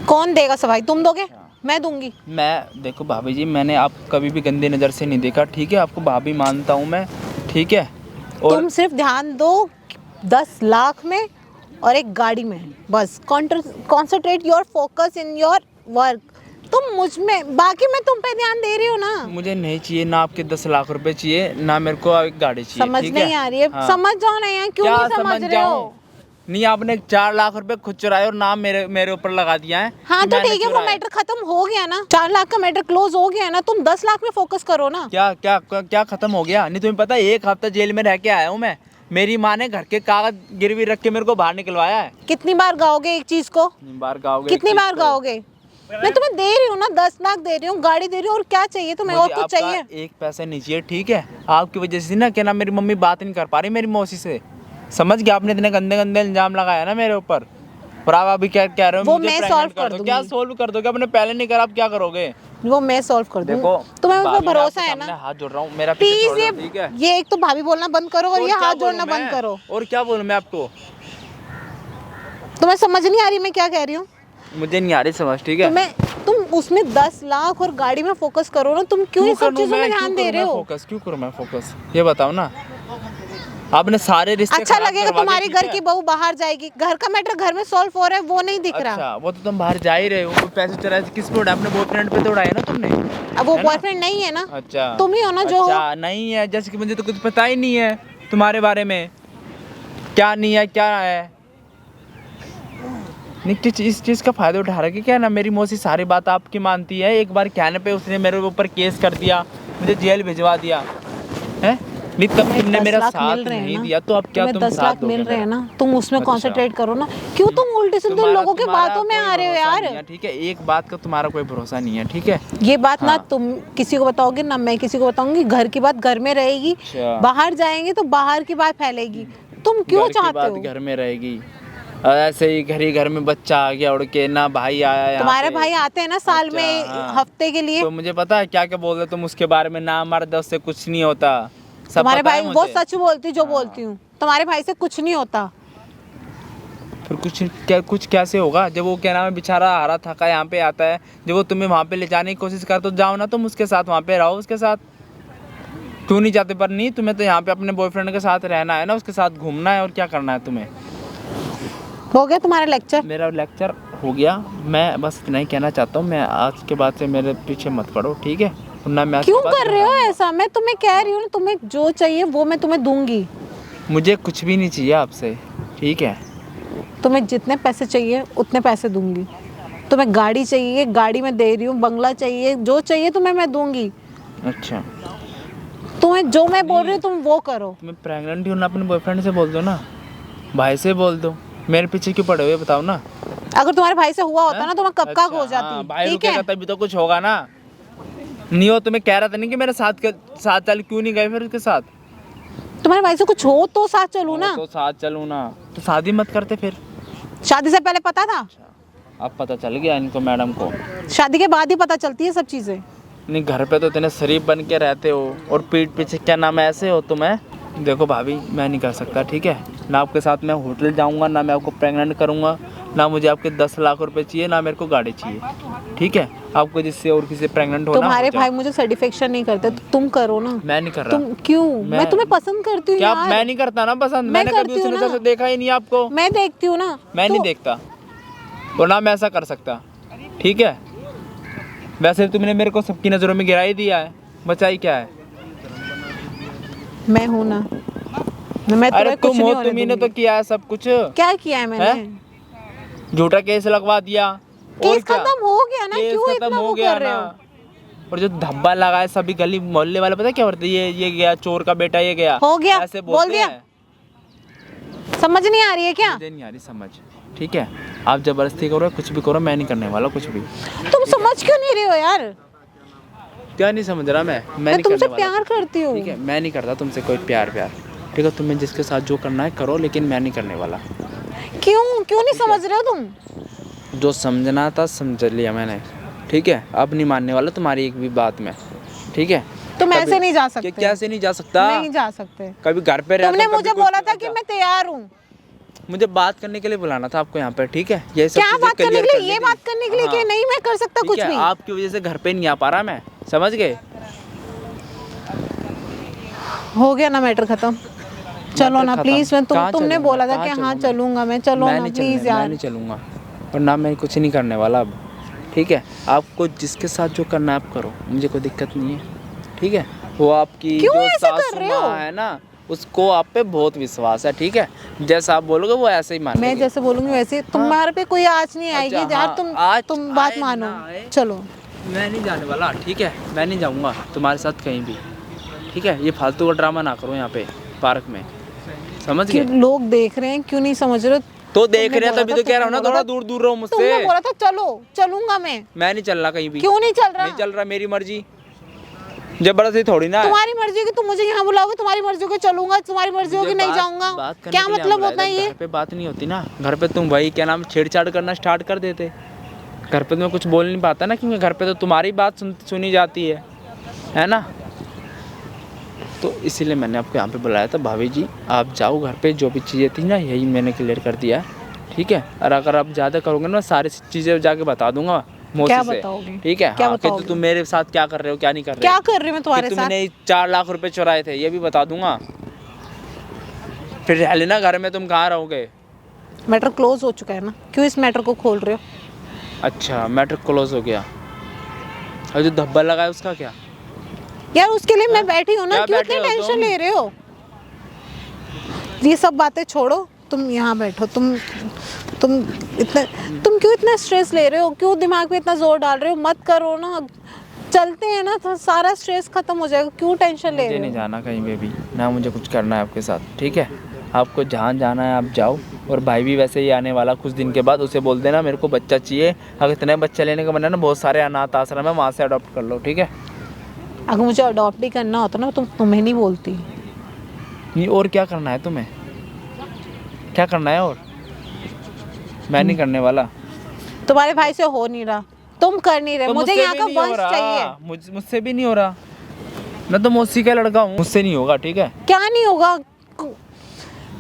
[SPEAKER 1] कौन देगा सफाई? तुम दोगे? मैं दूंगी।
[SPEAKER 2] मैं देखो भाभी जी, मैंने आपको कभी भी गंदी नज़र से नहीं देखा, ठीक है? आपको भाभी मानता हूँ मैं, ठीक है? और
[SPEAKER 1] तुम सिर्फ ध्यान दो 10 लाख में और एक गाड़ी में, बस concentrate your focus in your work. तुम मुझ में, बाकी मैं तुम पे ध्यान दे रही हूँ ना।
[SPEAKER 2] मुझे नहीं चाहिए ना आपके 10 लाख रुपए चाहिए, ना मेरे को एक गाड़ी चाहिए,
[SPEAKER 1] समझ
[SPEAKER 2] ठीक
[SPEAKER 1] नहीं
[SPEAKER 2] है?
[SPEAKER 1] आ रही है?
[SPEAKER 2] हाँ।
[SPEAKER 1] समझ जाओ ना यार, क्यों
[SPEAKER 2] क्या
[SPEAKER 1] नहीं समझ रहे
[SPEAKER 2] जाऊं?
[SPEAKER 1] हो?
[SPEAKER 2] नहीं, आपने 4 लाख रुपए खुद चुराए और नाम मेरे ऊपर लगा दिया है
[SPEAKER 1] हाँ
[SPEAKER 2] कि
[SPEAKER 1] तो
[SPEAKER 2] मैंने
[SPEAKER 1] ठीक है, वो
[SPEAKER 2] चुराया।
[SPEAKER 1] मैटर खत्म हो गया ना, 4 लाख का मैटर क्लोज हो गया ना, तुम 10 लाख में फोकस करो ना।
[SPEAKER 2] क्या क्या क्या खत्म हो गया? नहीं, तुम्हें पता है 1 हफ्ता जेल में रह के आया हूँ मैं। मेरी माँ ने घर के कागज गिरवी रख के मेरे को बाहर निकलवाया है।
[SPEAKER 1] कितनी बार गाओगे एक चीज को?
[SPEAKER 2] बार गाओगे?
[SPEAKER 1] कितनी बार गाओगे? मैं तुम्हें दे रही हूँ ना, 10 लाख दे रही हूँ, गाड़ी दे रही हूँ, और क्या चाहिए तुम्हें? और कुछ चाहिए?
[SPEAKER 2] एक पैसा नहीं चाहिए, ठीक है? आपकी वजह से ना, क्या ना, मेरी मम्मी बात नहीं कर पा रही मेरी मौसी से, समझ गया? आपने इतने गंदे गंदे इल्जाम लगाया ना मेरे ऊपर, और आप अभी क्या कह रहे हो?
[SPEAKER 1] वो
[SPEAKER 2] मुझे
[SPEAKER 1] मैं
[SPEAKER 2] pregnant
[SPEAKER 1] solve कर
[SPEAKER 2] दो।
[SPEAKER 1] दूंगी।
[SPEAKER 2] क्या सोल्व कर दोगे? आपने पहले नहीं करा, आप क्या करोगे?
[SPEAKER 1] वो मैं सॉल्व कर दूँ।
[SPEAKER 2] देखो,
[SPEAKER 1] तुम्हें उस पर
[SPEAKER 2] भाभी, मैं
[SPEAKER 1] भरोसा
[SPEAKER 2] आपके
[SPEAKER 1] है
[SPEAKER 2] सामने
[SPEAKER 1] ना?
[SPEAKER 2] हाथ जोड़ रहा हूँ, मेरा पीछे
[SPEAKER 1] प्लीज
[SPEAKER 2] छोड़ दो, ठीक है?
[SPEAKER 1] ये एक तो भाभी बोलना बंद करो, और ये
[SPEAKER 2] क्या
[SPEAKER 1] हाथ
[SPEAKER 2] बोलूं
[SPEAKER 1] जोड़ना
[SPEAKER 2] मैं?
[SPEAKER 1] बंद करो।
[SPEAKER 2] और क्या बोलूं मैं आपको?
[SPEAKER 1] तुम्हें समझ नहीं आ रही मैं क्या कह रही हूँ?
[SPEAKER 2] मुझे नहीं आ रही समझ, ठीक है?
[SPEAKER 1] तुम उसमें 10 लाख और गाड़ी में फोकस करो ना, तुम क्यों ये सब चीजों में ध्यान दे रहे हो?
[SPEAKER 2] फोकस क्यों करूं मैं फोकस? ये बताओ ना। आपने सारे रिश्ते
[SPEAKER 1] अच्छा
[SPEAKER 2] खराब
[SPEAKER 1] लगेगा
[SPEAKER 2] करवा दिए,
[SPEAKER 1] तुम्हारी
[SPEAKER 2] ठीक
[SPEAKER 1] घर
[SPEAKER 2] है?
[SPEAKER 1] की बहू बाहर जाएगी, घर का मैटर घर में सॉल्व हो रहा है, वो नहीं दिख रहा।
[SPEAKER 2] अच्छा, वो तो तुम बाहर जा ही रहे हो, वो पैसे चुराए थे, किस पे उड़ाए? अपने बॉयफ्रेंड पे तो उड़ाए ना तुमने।
[SPEAKER 1] अब वो
[SPEAKER 2] है ना?
[SPEAKER 1] बॉयफ्रेंड नहीं है ना,
[SPEAKER 2] अच्छा,
[SPEAKER 1] तुम ही हो ना जो हो।
[SPEAKER 2] अच्छा, नहीं है, जैसे कि मुझे तो कुछ पता ही नहीं है तुम्हारे बारे में, क्या नहीं है क्या है। नहीं, इस चीज़ का फायदा उठा रहा है क्या ना? मेरी मौसी सारी बात आपकी मानती है, एक बार कहने पे उसने मेरे ऊपर केस कर दिया, मुझे जेल भिजवा दिया है। नहीं, तब तुमने मेरा साथ नहीं दिया, तो अब क्या तुम
[SPEAKER 1] 10
[SPEAKER 2] साथ
[SPEAKER 1] लाख
[SPEAKER 2] दोगे
[SPEAKER 1] मिल रहे हैं
[SPEAKER 2] मेरा?
[SPEAKER 1] ना, तुम उसमें
[SPEAKER 2] अच्छा।
[SPEAKER 1] कॉन्सेंट्रेट करो ना। क्यों तुम उल्टे सीधे लोगों के बातों में आ रहे हो यार?
[SPEAKER 2] ठीक है, एक बात का तुम्हारा कोई भरोसा नहीं है, ठीक है?
[SPEAKER 1] ये बात ना
[SPEAKER 2] हाँ।
[SPEAKER 1] तुम किसी को बताओगे ना मैं किसी को बताऊंगी, घर की बात घर में रहेगी,
[SPEAKER 2] अच्छा।
[SPEAKER 1] बाहर जाएंगे तो बाहर की बात फैलेगी। तुम क्यों
[SPEAKER 2] घर की
[SPEAKER 1] चाहते
[SPEAKER 2] बात
[SPEAKER 1] हो?
[SPEAKER 2] घर में रहेगी, और ऐसे ही घर में बच्चा आ गया उड़ के, ना भाई आया यहाँ
[SPEAKER 1] तुम्हारे
[SPEAKER 2] पे।
[SPEAKER 1] भाई आते हैं ना साल
[SPEAKER 2] अच्छा,
[SPEAKER 1] में
[SPEAKER 2] हाँ।
[SPEAKER 1] हफ्ते के लिए।
[SPEAKER 2] तो मुझे पता है क्या क्या बोल रहे हो तुम उसके बारे में, ना मर्द उससे कुछ नहीं होता, सब
[SPEAKER 1] तुम्हारे
[SPEAKER 2] पता है
[SPEAKER 1] भाई वो
[SPEAKER 2] मुझे।
[SPEAKER 1] सच बोलती जो बोलती हूँ, तुम्हारे भाई से कुछ नहीं होता।
[SPEAKER 2] फिर कुछ कैसे होगा? जब वो क्या नाम है बेचारा हारा थका यहाँ पे आता है, जब वो तुम्हें वहाँ पे ले जाने की कोशिश कर, तो जाओ ना तुम उसके साथ, वहाँ पे रहो उसके साथ। क्यों नहीं जाते? पर नहीं, तुम्हें तो यहाँ पे अपने बॉयफ्रेंड के साथ रहना है ना, उसके साथ घूमना है, और क्या करना है तुम्हें?
[SPEAKER 1] हो गया तुम्हारा लेक्चर?
[SPEAKER 2] मेरा लेक्चर हो गया, मैं बस इतना ही कहना चाहता हूँ, मैं आज के बाद से मेरे पीछे मत पड़ो, ठीक है? ना मैं आज के
[SPEAKER 1] क्यों
[SPEAKER 2] बाद
[SPEAKER 1] कर रहे हो ऐसा? मैं तुम्हें कह रही हूँ ना, तुम्हें जो चाहिए वो मैं तुम्हें दूंगी।
[SPEAKER 2] मुझे कुछ भी नहीं चाहिए आपसे, ठीक है?
[SPEAKER 1] तुम्हें जितने पैसे चाहिए उतने पैसे दूंगी। तुम्हें गाड़ी चाहिए, गाड़ी में दे रही हूँ, बंगला चाहिए, जो चाहिए तुम्हें मैं दूंगी।
[SPEAKER 2] अच्छा,
[SPEAKER 1] तुम्हें जो मैं बोल रही हूँ तुम वो करो।
[SPEAKER 2] तुम्हें प्रेग्नेंट ही हो ना, अपने बॉयफ्रेंड से बोल दो ना, भाई से बोल दो, मेरे पीछे क्यों पड़े हुए बताओ ना?
[SPEAKER 1] अगर तुम्हारे भाई से हुआ होता ना तो मैं कब का हो जाती।
[SPEAKER 2] भाई
[SPEAKER 1] ठीक है?
[SPEAKER 2] रुकेगा तभी तो कुछ होगा ना। नहीं हो, तुम्हें कह रहा था नहीं कि मेरे साथ चल, क्यों नहीं गए फिर उसके साथ?
[SPEAKER 1] तुम्हारे भाई से कुछ हो तो साथ चलूँ ना।
[SPEAKER 2] तो साथ चलूँ ना, तो शादी मत करते फिर।
[SPEAKER 1] शादी से पहले पता था?
[SPEAKER 2] अब पता चल गया इनको, मैडम को।
[SPEAKER 1] शादी के बाद ही पता चलती है सब चीजें।
[SPEAKER 2] नहीं, घर पे तो इतने शरीफ बन के रहते हो, और पीठ पीछे क्या नाम है ऐसे हो तुम, है? देखो भाभी, मैं नहीं कर सकता, ठीक है? ना आपके साथ मैं होटल जाऊंगा, ना मैं आपको प्रेग्नेंट करूंगा, ना मुझे आपके 10 लाख रुपए चाहिए, ना मेरे को गाड़ी चाहिए, ठीक है। आपको जिससे और किसी प्रेग्नेंट होना
[SPEAKER 1] तुम्हारे
[SPEAKER 2] हो जाए।
[SPEAKER 1] भाई मुझे सेटिस्फेक्शन नहीं करते तो तुम करो ना।
[SPEAKER 2] मैं नहीं कर रहा।
[SPEAKER 1] तुम क्यों? मैं तुम्हें पसंद करती हूँ
[SPEAKER 2] क्या
[SPEAKER 1] यार।
[SPEAKER 2] मैं नहीं करता ना पसंद?
[SPEAKER 1] मैं
[SPEAKER 2] मैंने कभी
[SPEAKER 1] करती
[SPEAKER 2] उस
[SPEAKER 1] हूँ
[SPEAKER 2] नजर
[SPEAKER 1] ना।
[SPEAKER 2] से देखा ही नहीं आपको।
[SPEAKER 1] मैं देखती हूँ ना।
[SPEAKER 2] मैं नहीं देखता और ना मैं ऐसा कर सकता, ठीक है। वैसे तुमने मेरे को सबकी नज़रों में गिरा ही दिया है, बचाई क्या है?
[SPEAKER 1] मैं हूँ ना, मैं
[SPEAKER 2] अरे
[SPEAKER 1] तुम्हें कुछ
[SPEAKER 2] तुम
[SPEAKER 1] नहीं
[SPEAKER 2] हो,
[SPEAKER 1] होने
[SPEAKER 2] तुम्ही ने तो
[SPEAKER 1] दूंगी।
[SPEAKER 2] किया है सब कुछ।
[SPEAKER 1] क्या किया है मैंने?
[SPEAKER 2] झूठा केस लगवा दिया और
[SPEAKER 1] केस
[SPEAKER 2] क्या?
[SPEAKER 1] खत्म हो गया ना,
[SPEAKER 2] केस
[SPEAKER 1] क्यों
[SPEAKER 2] खत्म
[SPEAKER 1] इतना
[SPEAKER 2] हो
[SPEAKER 1] वो
[SPEAKER 2] गया
[SPEAKER 1] कर रहे
[SPEAKER 2] ना।
[SPEAKER 1] हो?
[SPEAKER 2] और जो धब्बा लगा है सभी गली मोहल्ले वाले, पता है क्या बोलते हैं? ये गया चोर का बेटा, ये गया,
[SPEAKER 1] हो गया,
[SPEAKER 2] ऐसे
[SPEAKER 1] बोल
[SPEAKER 2] बोलते
[SPEAKER 1] दिया।
[SPEAKER 2] हैं।
[SPEAKER 1] समझ नहीं आ रही है क्या?
[SPEAKER 2] मुझे नहीं आ रही समझ, ठीक है। आप जबरदस्ती करो, कुछ भी करो, मैं नहीं करने वाला कुछ भी।
[SPEAKER 1] तुम समझ क्यों नहीं रहे हो यार?
[SPEAKER 2] क्या नहीं समझ रहा मैं
[SPEAKER 1] मैं
[SPEAKER 2] नहीं
[SPEAKER 1] तुमसे
[SPEAKER 2] करने वाला।
[SPEAKER 1] प्यार करती हूँ।
[SPEAKER 2] ठीक है, मैं नहीं करता तुमसे कोई प्यार, ठीक है। तुम्हें जिसके साथ जो करना है करो, लेकिन मैं नहीं करने वाला।
[SPEAKER 1] क्यों क्यों नहीं समझ रहे हो तुम?
[SPEAKER 2] जो समझना था समझ लिया मैंने, ठीक है। अब नहीं मानने वाला तुम्हारी एक भी बात में, ठीक है।
[SPEAKER 1] तुम
[SPEAKER 2] कभी-
[SPEAKER 1] ऐसे नहीं जा सकते।
[SPEAKER 2] कैसे नहीं जा सकता?
[SPEAKER 1] नहीं जा सकते।
[SPEAKER 2] कभी घर पे रहता
[SPEAKER 1] तुमने
[SPEAKER 2] हूँ, कभी
[SPEAKER 1] मुझे
[SPEAKER 2] कुछ
[SPEAKER 1] बोला था
[SPEAKER 2] करता।
[SPEAKER 1] कि मैं तैयार हूँ।
[SPEAKER 2] मुझे बात करने के लिए बुलाना था आपको यहाँ पे, ठीक है। ये सब
[SPEAKER 1] क्या
[SPEAKER 2] चीजें
[SPEAKER 1] बात करने
[SPEAKER 2] clear
[SPEAKER 1] के
[SPEAKER 2] कर
[SPEAKER 1] लिए? ये
[SPEAKER 2] लेनी।
[SPEAKER 1] बात करने के लिए कि
[SPEAKER 2] हाँ,
[SPEAKER 1] नहीं मैं कर सकता
[SPEAKER 2] ठीक
[SPEAKER 1] कुछ
[SPEAKER 2] है,
[SPEAKER 1] भी?
[SPEAKER 2] आपकी वजह से घर पे नहीं आ पा रहा मैं, समझ गए?
[SPEAKER 1] हो गया ना मैटर खत्म। चलो ना
[SPEAKER 2] खत्म।
[SPEAKER 1] प्लीज। मैं
[SPEAKER 2] कहाँ
[SPEAKER 1] तुमने
[SPEAKER 2] चलूंगा?
[SPEAKER 1] बोला था
[SPEAKER 2] कहाँ
[SPEAKER 1] कि हाँ
[SPEAKER 2] चलूंगा?
[SPEAKER 1] चलूंगा मैं। चलो
[SPEAKER 2] मैं
[SPEAKER 1] ना
[SPEAKER 2] नहीं
[SPEAKER 1] प्लीज
[SPEAKER 2] मैं
[SPEAKER 1] यार।
[SPEAKER 2] नहीं चलूंगा और ना मैं कुछ नहीं करने वाला अब, ठीक है। आपको जिसके साथ जो करना है आप करो, मुझे कोई दिक्कत नहीं है, ठीक है। वो आपकी
[SPEAKER 1] क्यों
[SPEAKER 2] जो
[SPEAKER 1] ऐसे कर
[SPEAKER 2] सासू
[SPEAKER 1] रहे हो?
[SPEAKER 2] माँ है ना, उसको आप पे बहुत विश्वास है, ठीक है। जैसा आप बोलोगे वो ऐसे ही मान
[SPEAKER 1] मैं
[SPEAKER 2] लेगी।
[SPEAKER 1] जैसे बोलूंगी वैसे तुम्हारे पे कोई आँच नहीं आएगी
[SPEAKER 2] अच्छा,
[SPEAKER 1] यार।
[SPEAKER 2] हाँ, आज
[SPEAKER 1] तुम बात
[SPEAKER 2] आए
[SPEAKER 1] मानो।
[SPEAKER 2] ना आए।
[SPEAKER 1] चलो।
[SPEAKER 2] मैं नहीं जाने वाला, ठीक है। मैं नहीं जाऊंगा तुम्हारे साथ कहीं भी, ठीक है। ये फालतू का ड्रामा ना करो यहाँ पे पार्क में, समझ
[SPEAKER 1] क्यों
[SPEAKER 2] गए?
[SPEAKER 1] लोग देख रहे हैं? क्यों नहीं समझ रहे?
[SPEAKER 2] तो देख
[SPEAKER 1] तुमने
[SPEAKER 2] रहे हैं
[SPEAKER 1] बोला
[SPEAKER 2] तभी
[SPEAKER 1] था,
[SPEAKER 2] तो कह रहा हूँ ना,
[SPEAKER 1] तुमने
[SPEAKER 2] थोड़ा
[SPEAKER 1] बोला
[SPEAKER 2] दूर दूर रहो
[SPEAKER 1] था-
[SPEAKER 2] मुझसे।
[SPEAKER 1] तुमने बोला था चलो, चलूंगा मैं
[SPEAKER 2] नहीं चल रहा कहीं भी।
[SPEAKER 1] क्यों नहीं चल रहा?
[SPEAKER 2] नहीं चल रहा, मेरी मर्जी, जबरदस्ती थोड़ी ना है।
[SPEAKER 1] तुम्हारी मर्जी होगी तुम मुझे यहाँ बुलाओगे, तुम्हारी मर्जी होगी चलूंगा, तुम्हारी मर्जी होगी
[SPEAKER 2] जब
[SPEAKER 1] नहीं
[SPEAKER 2] बात-
[SPEAKER 1] जाऊंगा।
[SPEAKER 2] बात करने
[SPEAKER 1] क्या
[SPEAKER 2] के लिए
[SPEAKER 1] मतलब
[SPEAKER 2] हम
[SPEAKER 1] होता है
[SPEAKER 2] लाए थे,
[SPEAKER 1] ये?
[SPEAKER 2] घर पे बात नहीं होती ना। घर पे तुम वही क्या नाम छेड़छाड़ करना स्टार्ट कर देते। घर पे तो मैं कुछ बोल नहीं पाता ना, क्योंकि घर पे तो तुम्हारी बात सुनी जाती है ना। तो इसीलिए मैंने आपको यहाँ पे बुलाया था। भाभी जी आप जाओ घर पे, जो भी चीज़ें थी ना यही मैंने क्लियर कर दिया, ठीक है। और अगर आप ज़्यादा करोगे ना, सारी चीज़ें जाके बता दूंगा मौसी
[SPEAKER 1] क्या
[SPEAKER 2] से,
[SPEAKER 1] बताओगे?
[SPEAKER 2] ठीक है।
[SPEAKER 1] क्या
[SPEAKER 2] हाँ, कि
[SPEAKER 1] बताओगे?
[SPEAKER 2] तुम मेरे साथ क्या कर रहे हो, क्या नहीं कर रहे
[SPEAKER 1] क्या
[SPEAKER 2] हो,
[SPEAKER 1] कर रही हूँ मैं तुम्हारे
[SPEAKER 2] कि
[SPEAKER 1] साथ?
[SPEAKER 2] तुमने 4 लाख रुपए चुराए थे, ये भी बता दूंगा। फिर रह लेना घर में, तुम कहाँ रहोगे?
[SPEAKER 1] मैटर क्लोज हो चुका है ना, क्यों इस मैटर को खोल रहे हो?
[SPEAKER 2] अच्छा, मैटर क्लोज हो गया। और जो धब्बा लगा है उसका क्या?
[SPEAKER 1] यार उसके लिए मैं बैठी हूँ ना,
[SPEAKER 2] क्या
[SPEAKER 1] क्यों
[SPEAKER 2] बैठे
[SPEAKER 1] इतनी
[SPEAKER 2] हो
[SPEAKER 1] टेंशन
[SPEAKER 2] तुम?
[SPEAKER 1] ले रहे हो? ये सब बातें छोड़ो, तुम यहाँ बैठो। तुम क्यों इतना स्ट्रेस ले रहे हो? क्यों दिमाग पे इतना जोर डाल रहे हो? मत करो ना, चलते हैं ना तो सारा स्ट्रेस खत्म हो जाएगा। क्यों टेंशन ले
[SPEAKER 2] मुझे
[SPEAKER 1] रहे
[SPEAKER 2] नहीं
[SPEAKER 1] हो?
[SPEAKER 2] जाना कहीं पे भी ना, मुझे कुछ करना है आपके साथ, ठीक है। आपको जहाँ जाना है आप जाओ। और भाई भी वैसे ही आने वाला कुछ दिन के बाद, उसे बोल देना मेरे को बच्चा चाहिए। अगर इतने बच्चे लेने का मन है ना, बहुत सारे अनाथ आश्रम है, वहाँ से अडॉप्ट कर लो, ठीक है।
[SPEAKER 1] अगर मुझे अडॉप्ट ही करना होता ना, तुम्हें नहीं बोलती।
[SPEAKER 2] नहीं, और क्या करना है तुम्हें? क्या करना है और? मैं नहीं करने वाला।
[SPEAKER 1] तुम्हारे भाई से हो नहीं रहा, तुम कर नहीं रहे।
[SPEAKER 2] तो
[SPEAKER 1] मुझे
[SPEAKER 2] मुझसे
[SPEAKER 1] यहाँ
[SPEAKER 2] भी
[SPEAKER 1] का
[SPEAKER 2] नहीं हो
[SPEAKER 1] वंश
[SPEAKER 2] रहा।
[SPEAKER 1] चाहिए।
[SPEAKER 2] मुझसे भी नहीं हो रहा। मैं तो मौसी का लड़का हूँ, मुझसे नहीं होगा, ठीक है।
[SPEAKER 1] क्या नहीं होगा?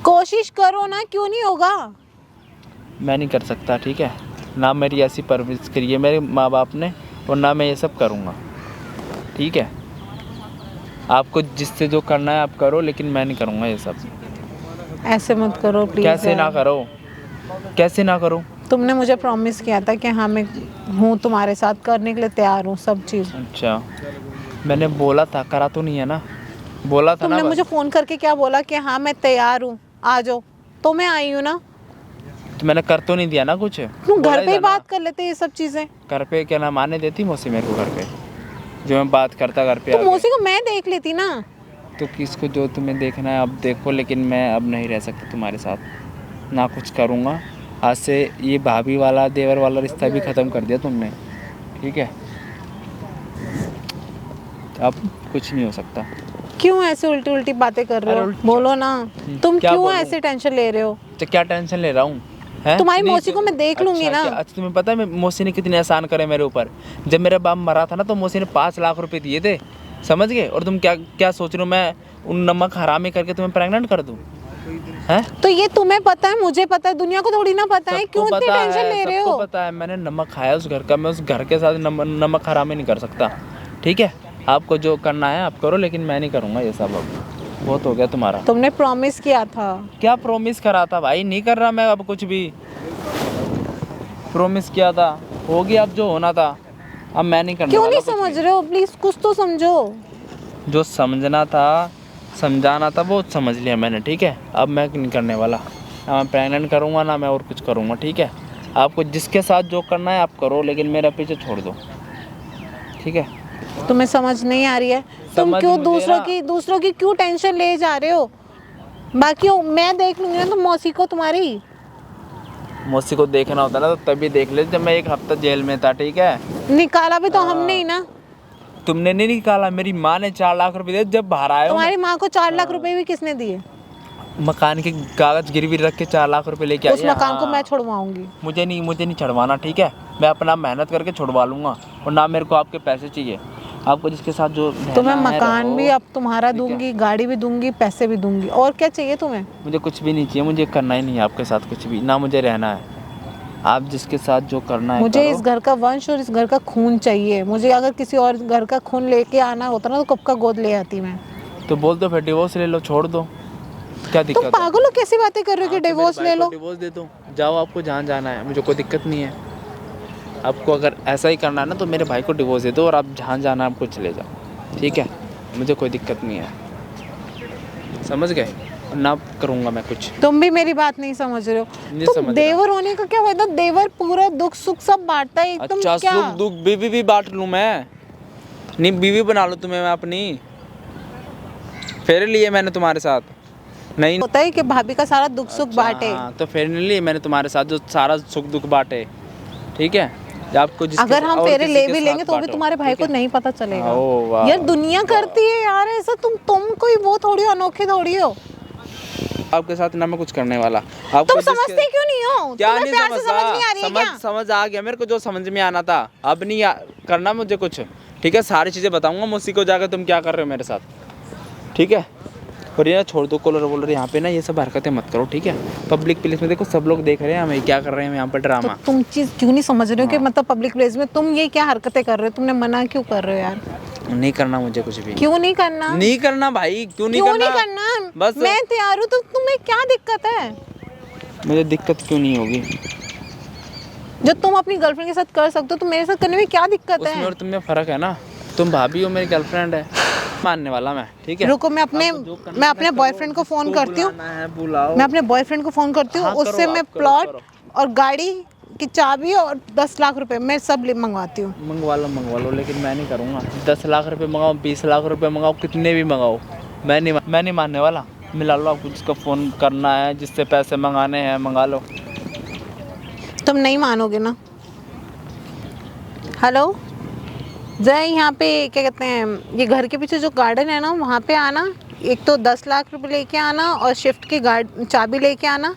[SPEAKER 1] कोशिश करो ना, क्यों नहीं होगा?
[SPEAKER 2] मैं नहीं कर सकता, ठीक है। ना मेरी ऐसी परवरिश करी है मेरे माँ बाप ने, और ना मैं ये सब करूँगा, ठीक है। आपको जिससे जो करना है आप करो, लेकिन मैं नहीं करूँगा ये सब।
[SPEAKER 1] ऐसे मत करो प्लीज।
[SPEAKER 2] कैसे ना करो? कैसे ना करो?
[SPEAKER 1] तुमने मुझे प्रॉमिस किया था कि हाँ मैं हूँ तुम्हारे साथ, करने के लिए तैयार हूँ सब चीज़।
[SPEAKER 2] अच्छा, मैंने बोला था, करा तो नहीं है ना? बोला था ना
[SPEAKER 1] तुमने
[SPEAKER 2] बस।
[SPEAKER 1] मुझे फोन करके क्या बोला कि हाँ मैं तैयार हूँ, आ जाओ, तो मैं आई हूँ ना।
[SPEAKER 2] तो मैंने कर तो नहीं दिया ना कुछ?
[SPEAKER 1] तुम
[SPEAKER 2] बोला
[SPEAKER 1] घर
[SPEAKER 2] ही
[SPEAKER 1] पे ही
[SPEAKER 2] था ना।
[SPEAKER 1] बात कर लेते ये सब चीजें।
[SPEAKER 2] घर पे क्या नाम आने देती मौसी मेरे को घर पे, जो मैं बात करता घर पे
[SPEAKER 1] तो
[SPEAKER 2] आके?
[SPEAKER 1] मौसी को मैं देख लेती ना।
[SPEAKER 2] तो किसको जो तुम्हें देखना है अब देखो, लेकिन मैं अब नहीं रह सकता तुम्हारे साथ, ना कुछ करूँगा। आज से ये भाभी वाला देवर वाला रिश्ता भी ख़त्म कर दिया तुमने, ठीक है। अब कुछ नहीं हो सकता।
[SPEAKER 1] क्यों ऐसे उल्टी उल्टी बातें कर रहे
[SPEAKER 2] अरे
[SPEAKER 1] हो?
[SPEAKER 2] उल्टी-
[SPEAKER 1] बोलो ना, तुम
[SPEAKER 2] क्या
[SPEAKER 1] क्यों
[SPEAKER 2] बोलूं?
[SPEAKER 1] ऐसे टेंशन ले रहे हो?
[SPEAKER 2] तो क्या टेंशन ले रहा हूँ?
[SPEAKER 1] तुम्हारी मौसी को मैं देख लूंगी ना।
[SPEAKER 2] अच्छा, तुम्हें पता है मौसी ने कितने एहसान करे मेरे ऊपर? जब मेरा बाप मरा था ना, तो मौसी ने 5 लाख रुपए दिए थे, समझ गए। और तुम क्या क्या सोच रहे हो मैं उन नमक हरामी करके तुम्हें प्रेग्नेंट कर दूँ? हैं?
[SPEAKER 1] तो ये तुम्हें पता है, मुझे पता है, दुनिया को थोड़ी ना पता है। क्यों इतनी टेंशन ले रहे
[SPEAKER 2] सबको
[SPEAKER 1] हो?
[SPEAKER 2] पता है, मैंने नमक खाया उस घर का, मैं उस घर के साथ नमक हरामी नहीं कर सकता, ठीक है? आपको जो करना है आप करो, लेकिन मैं नहीं करूँगा ये सब। अब बहुत हो गया तुम्हारा।
[SPEAKER 1] तुमने प्रॉमिस किया था।
[SPEAKER 2] क्या प्रॉमिस करा था भाई? नहीं कर रहा मैं अब कुछ भी। प्रॉमिस किया था, हो गया अब जो होना था, अब मैं नहीं करने
[SPEAKER 1] क्यों
[SPEAKER 2] वाला
[SPEAKER 1] नहीं
[SPEAKER 2] कुछ
[SPEAKER 1] समझ
[SPEAKER 2] भी।
[SPEAKER 1] रहे हो? प्लीज कुछ तो समझो।
[SPEAKER 2] जो समझना था, समझाना था, वो समझ लिया मैंने, ठीक है? अब मैं नहीं करने वाला, ना मैं प्रेग्नेंट करूँगा, ना मैं और कुछ करूँगा, ठीक है? आपको जिसके साथ जो करना है आप करो, लेकिन मेरा पीछे छोड़ दो, ठीक है?
[SPEAKER 1] तुम्हें समझ नहीं आ रही है? तुम
[SPEAKER 2] समझ
[SPEAKER 1] क्यों
[SPEAKER 2] मुझे
[SPEAKER 1] दूसरों की क्यों टेंशन ले जा रहे हो? बाकी मैं देख लूंगी ना तुम मौसी को तुम्हारी।
[SPEAKER 2] मौसी को देखना होता ना तो तभी देख ले, जब मैं 1 हफ्ता जेल में था, ठीक है?
[SPEAKER 1] निकाला भी तो हमने ही ना।
[SPEAKER 2] तुमने नहीं निकाला, मेरी माँ ने 4 लाख रुपए दिए जब बाहर आया हूँ।
[SPEAKER 1] तुम्हारी माँ को 4 लाख रुपए भी किसने दिए?
[SPEAKER 2] मकान के कागज गिरवी रख के 4 लाख रुपए लेके
[SPEAKER 1] उस मकान को मैं छुड़वाऊंगी।
[SPEAKER 2] मुझे नहीं छुड़वाना, ठीक है? मैं अपना मेहनत करके छुड़वा लूंगा, और ना मेरे को आपके पैसे चाहिए। आपको जिसके साथ जो
[SPEAKER 1] तुम्हें
[SPEAKER 2] रहना है,
[SPEAKER 1] मकान
[SPEAKER 2] रहो।
[SPEAKER 1] भी अब तुम्हारा दूंगी, गाड़ी भी दूंगी, पैसे भी दूंगी, और क्या चाहिए तुम्हें?
[SPEAKER 2] मुझे कुछ भी नहीं चाहिए, मुझे करना ही नहीं है आपके साथ कुछ भी, ना मुझे रहना है। आप जिसके साथ जो करना है
[SPEAKER 1] मुझे
[SPEAKER 2] करो।
[SPEAKER 1] इस घर का वंश और इस घर का खून चाहिए। मुझे अगर किसी और घर का खून लेके आना होता ना तो कब का गोद ले आती मैं।
[SPEAKER 2] तो बोल दो फिर, डिवोर्स ले लो, छोड़ दो, क्या दिक्कत
[SPEAKER 1] तुम
[SPEAKER 2] है?
[SPEAKER 1] पागल हो? कैसी बातें कर रहे हो कि
[SPEAKER 2] हाँ, तो मेरे
[SPEAKER 1] डिवोर्स
[SPEAKER 2] भाई
[SPEAKER 1] ले
[SPEAKER 2] को
[SPEAKER 1] लो?
[SPEAKER 2] डिवोर्स दे दो, जाओ, आपको जहाँ जाना है, मुझे कोई दिक्कत नहीं है। आपको अगर ऐसा ही करना है ना तो मेरे भाई को डिवोर्स दे दो, और आप जहाँ जाना है आपको चले जाओ, ठीक है? मुझे कोई दिक्कत नहीं है, समझ गए? और ना करूँगा मैं कुछ।
[SPEAKER 1] तुम भी मेरी बात नहीं समझ रहे हो।
[SPEAKER 2] नहीं
[SPEAKER 1] तुम
[SPEAKER 2] समझ रहा।
[SPEAKER 1] देवर होने का क्या फायदा? देवर पूरा दुख सुख सब बांटता है। तुम
[SPEAKER 2] अच्छा,
[SPEAKER 1] क्या
[SPEAKER 2] सुख दुख बीवी भी बांट लूँ मैं? नहीं, बीवी बना लूँ तुम्हें मैं अपनी? फेरे लिए मैंने तुम्हारे साथ? नहीं
[SPEAKER 1] होता है कि भाभी का सारा दुख सुख
[SPEAKER 2] अच्छा,
[SPEAKER 1] बांटे।
[SPEAKER 2] हाँ, तो फेरे नहीं लिए मैंने तुम्हारे साथ जो सारा सुख दुख बांटे, ठीक है? जब आपको
[SPEAKER 1] अगर हम फेरे ले भी लेंगे तो भी तुम्हारे भाई को नहीं पता चलेगा।
[SPEAKER 2] ओ वाह।
[SPEAKER 1] यार दुनिया करती है यार ऐसा। तुम कोई वो थोड़ी हो, अनोखे थोड़ी हो।
[SPEAKER 2] आपके साथ ना मैं कुछ करने वाला। आपको
[SPEAKER 1] तुम
[SPEAKER 2] जिसके-
[SPEAKER 1] समझते क्यों नहीं हो?
[SPEAKER 2] क्या
[SPEAKER 1] तुम्हें
[SPEAKER 2] नहीं
[SPEAKER 1] प्यार से समझ नहीं आ रही है क्या?
[SPEAKER 2] समझ आ गया मेरे को, जो समझ में आना था। अब नहीं करना मुझे कुछ, ठीक है? सारी चीज़ें बताऊंगा मौसी को जाकर तुम क्या कर रहे हो मेरे साथ, ठीक है? और ये ना छोड़ दो कॉलर वॉलर, यहाँ पे ना ये सब हरकतें मत करो, ठीक है? पब्लिक प्लेस में देखो सब लोग देख रहे हैं हमें क्या कर रहे हैं यहाँ पर
[SPEAKER 1] तो
[SPEAKER 2] ड्रामा।
[SPEAKER 1] तुम चीज क्यों नहीं समझ रहे हो कि मतलब पब्लिक प्लेस में तुम ये क्या हरकतें कर रहे हो? तुमने मना क्यों कर रहे हो यार?
[SPEAKER 2] नहीं करना मुझे कुछ भी।
[SPEAKER 1] क्यों नहीं करना?
[SPEAKER 2] नहीं करना भाई, क्यों नहीं
[SPEAKER 1] क्यों
[SPEAKER 2] करना?
[SPEAKER 1] नहीं करना?
[SPEAKER 2] बस
[SPEAKER 1] मैं तैयार हूँ, तो तुम्हें क्या दिक्कत है?
[SPEAKER 2] मुझे दिक्कत क्यों नहीं होगी?
[SPEAKER 1] जो तुम अपनी गर्लफ्रेंड के साथ कर सकते हो तो मेरे साथ करने में क्या दिक्कत
[SPEAKER 2] उसमें
[SPEAKER 1] है?
[SPEAKER 2] और तुम में फर्क है ना। तुम भाभी हो, मेरी गर्लफ्रेंड है, मानने वाला मैं, ठीक है?
[SPEAKER 1] रुको, मैं अपने बॉयफ्रेंड को फोन करती हूँ। मैं अपने बॉयफ्रेंड को फोन करती हूँ,
[SPEAKER 2] हाँ, करो,
[SPEAKER 1] उससे
[SPEAKER 2] आप
[SPEAKER 1] मैं
[SPEAKER 2] करो,
[SPEAKER 1] प्लॉट
[SPEAKER 2] करो।
[SPEAKER 1] और गाड़ी की चाबी और 10 लाख रुपए मैं सब मंगवाती हूँ।
[SPEAKER 2] मंगवा लो, लेकिन मैं नहीं करूँगा। 10 लाख रुपए मंगाओ, 20 लाख रुपए मंगाओ, कितने भी मंगाओ, मैं नहीं मानने वाला। मिला लो आपको जिसको फ़ोन करना है, जिससे पैसे मंगाने हैं मंगा लो।
[SPEAKER 1] तुम नहीं मानोगे ना। हेलो, जय, यहाँ पे क्या कहते हैं, ये घर के पीछे जो गार्डन है ना वहाँ पे आना। एक तो 10 लाख रुपए लेके आना, और शिफ्ट की चाबी लेके आना,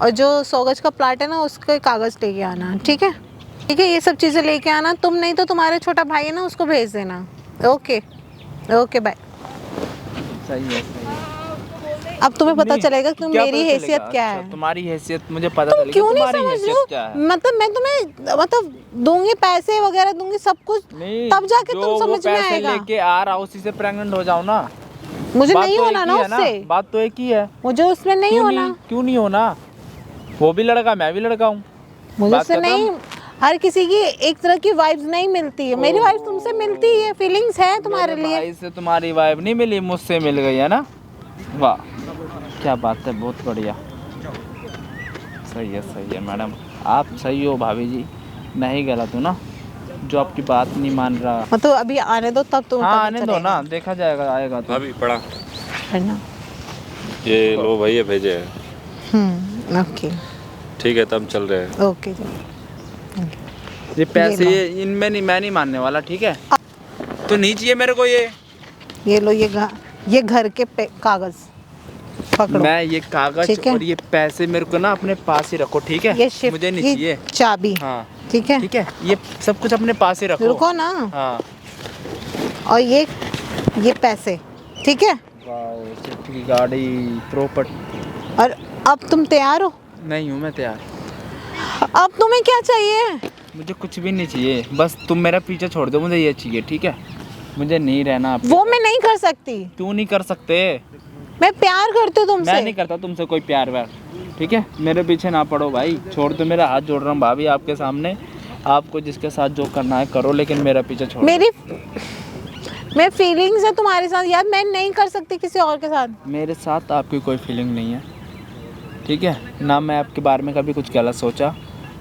[SPEAKER 1] और जो 100 गज का प्लाट है ना उसके कागज़ लेके आना, ठीक है? ठीक है, ये सब चीज़ें लेके आना। तुम नहीं तो तुम्हारे छोटा भाई है ना, उसको भेज देना। Okay okay, bye.
[SPEAKER 2] सही है।
[SPEAKER 1] अब तुम्हें पता
[SPEAKER 2] नहीं,
[SPEAKER 1] चलेगा कि
[SPEAKER 2] क्या
[SPEAKER 1] मेरी
[SPEAKER 2] पता
[SPEAKER 1] हैसियत
[SPEAKER 2] चलेगा?
[SPEAKER 1] क्या
[SPEAKER 2] अच्छा,
[SPEAKER 1] है।
[SPEAKER 2] तुम्हारी हैसियत मुझे पता
[SPEAKER 1] तुम
[SPEAKER 2] चलेगी।
[SPEAKER 1] क्यों नहीं
[SPEAKER 2] तुम्हारी
[SPEAKER 1] समझ
[SPEAKER 2] हैसियत
[SPEAKER 1] रहे
[SPEAKER 2] क्या
[SPEAKER 1] हो?
[SPEAKER 2] है?
[SPEAKER 1] मतलब मैं तुम्हें मतलब दूंगी, पैसे वगैरह दूंगी, सब कुछ,
[SPEAKER 2] नहीं,
[SPEAKER 1] तब जाके
[SPEAKER 2] जो
[SPEAKER 1] तुम
[SPEAKER 2] वो
[SPEAKER 1] समझ में
[SPEAKER 2] पैसे
[SPEAKER 1] आएगा।
[SPEAKER 2] लेके आ रहा उसी से प्रेग्नेंट हो जाओ ना।
[SPEAKER 1] मुझे
[SPEAKER 2] बात
[SPEAKER 1] नहीं
[SPEAKER 2] तो
[SPEAKER 1] होना
[SPEAKER 2] एक
[SPEAKER 1] ना
[SPEAKER 2] ही है
[SPEAKER 1] उससे।
[SPEAKER 2] बात तो एक ही है।
[SPEAKER 1] मुझे उसमें नहीं होना।
[SPEAKER 2] क्यों नहीं होना? वो भी लड़का, मैं भी लड़का हूँ।
[SPEAKER 1] मुझे
[SPEAKER 2] बात
[SPEAKER 1] उससे
[SPEAKER 2] खत्म।
[SPEAKER 1] नहीं। हर किसी की एक तरह की वाइब्स नहीं मिलती है। मेरी वाइब्स तुमसे मिलती है, फीलिंग्स है तुम्हारे
[SPEAKER 2] मेरे
[SPEAKER 1] लिए।
[SPEAKER 2] भाई से तुम्हारी वाइब नहीं मिली, मुझसे मिल गई है ना। वाह, क्या बात है, बहुत बढ़िया। सही है मैडम, आप सही हो भाभी जी, मैं ही गलत हूँ ना जो आपकी बात नहीं मान रहा।
[SPEAKER 1] मतलब अभी आने दो तब तुम्हें
[SPEAKER 2] हाँ,
[SPEAKER 1] पता
[SPEAKER 2] आने दो
[SPEAKER 1] चलेगा।
[SPEAKER 2] ना, देखा जाएगा, आएगा तो।
[SPEAKER 6] अभी पड़ा
[SPEAKER 1] है ना?
[SPEAKER 6] ये लो भैया भेजे हैं।
[SPEAKER 1] ओके
[SPEAKER 6] ठीक है, तब चल रहे हैं।
[SPEAKER 1] ओके जी।
[SPEAKER 2] ये पैसे
[SPEAKER 1] लो।
[SPEAKER 2] ये इनमें नहीं, मैं नहीं मानने वाला, ठीक है? तो नहीं चाहिए मेरे को ये
[SPEAKER 1] लो, ये घर के कागज पकड़ो।
[SPEAKER 2] मैं ये कागज
[SPEAKER 1] ठीक है।
[SPEAKER 2] और ये पैसे मेरे को ना अपने पास ही रखो, ठीक है?
[SPEAKER 1] ये शिफ्ट
[SPEAKER 2] मुझे नहीं
[SPEAKER 1] की
[SPEAKER 2] चाहिए।
[SPEAKER 1] चाबी,
[SPEAKER 2] हाँ
[SPEAKER 1] ठीक है?
[SPEAKER 2] ठीक है, ये सब कुछ अपने पास ही रखो।
[SPEAKER 1] रुको ना।
[SPEAKER 2] हाँ।
[SPEAKER 1] और ये पैसे, ठीक है?
[SPEAKER 2] वाओ, शिफ्ट की गाड़ी, प्रॉपर्टी।
[SPEAKER 1] और अब तुम तैयार हो?
[SPEAKER 2] नहीं हूँ मैं तैयार।
[SPEAKER 1] अब तुम्हें क्या चाहिए?
[SPEAKER 2] मुझे कुछ भी नहीं चाहिए, बस तुम मेरा पीछे छोड़ दो, मुझे ये चाहिए, ठीक है? मुझे नहीं रहना आपके
[SPEAKER 1] वो
[SPEAKER 2] साथ।
[SPEAKER 1] मैं नहीं कर सकती।
[SPEAKER 2] क्यों नहीं कर सकते?
[SPEAKER 1] मैं प्यार करती हूँ तुमसे।
[SPEAKER 2] मैं नहीं करता तुमसे कोई प्यार व्यार, ठीक है? मेरे पीछे ना पड़ो भाई, छोड़ दो, मेरा हाथ जोड़ रहा हूँ भाभी आपके सामने। आपको जिसके साथ जो करना है करो, लेकिन मेरा पीछे छोड़
[SPEAKER 1] मैं फीलिंग्स है तुम्हारे साथ यार, मैं नहीं कर सकती किसी और के साथ।
[SPEAKER 2] मेरे साथ आपकी कोई फीलिंग नहीं है, ठीक है? ना मैं आपके बारे में कभी कुछ गलत सोचा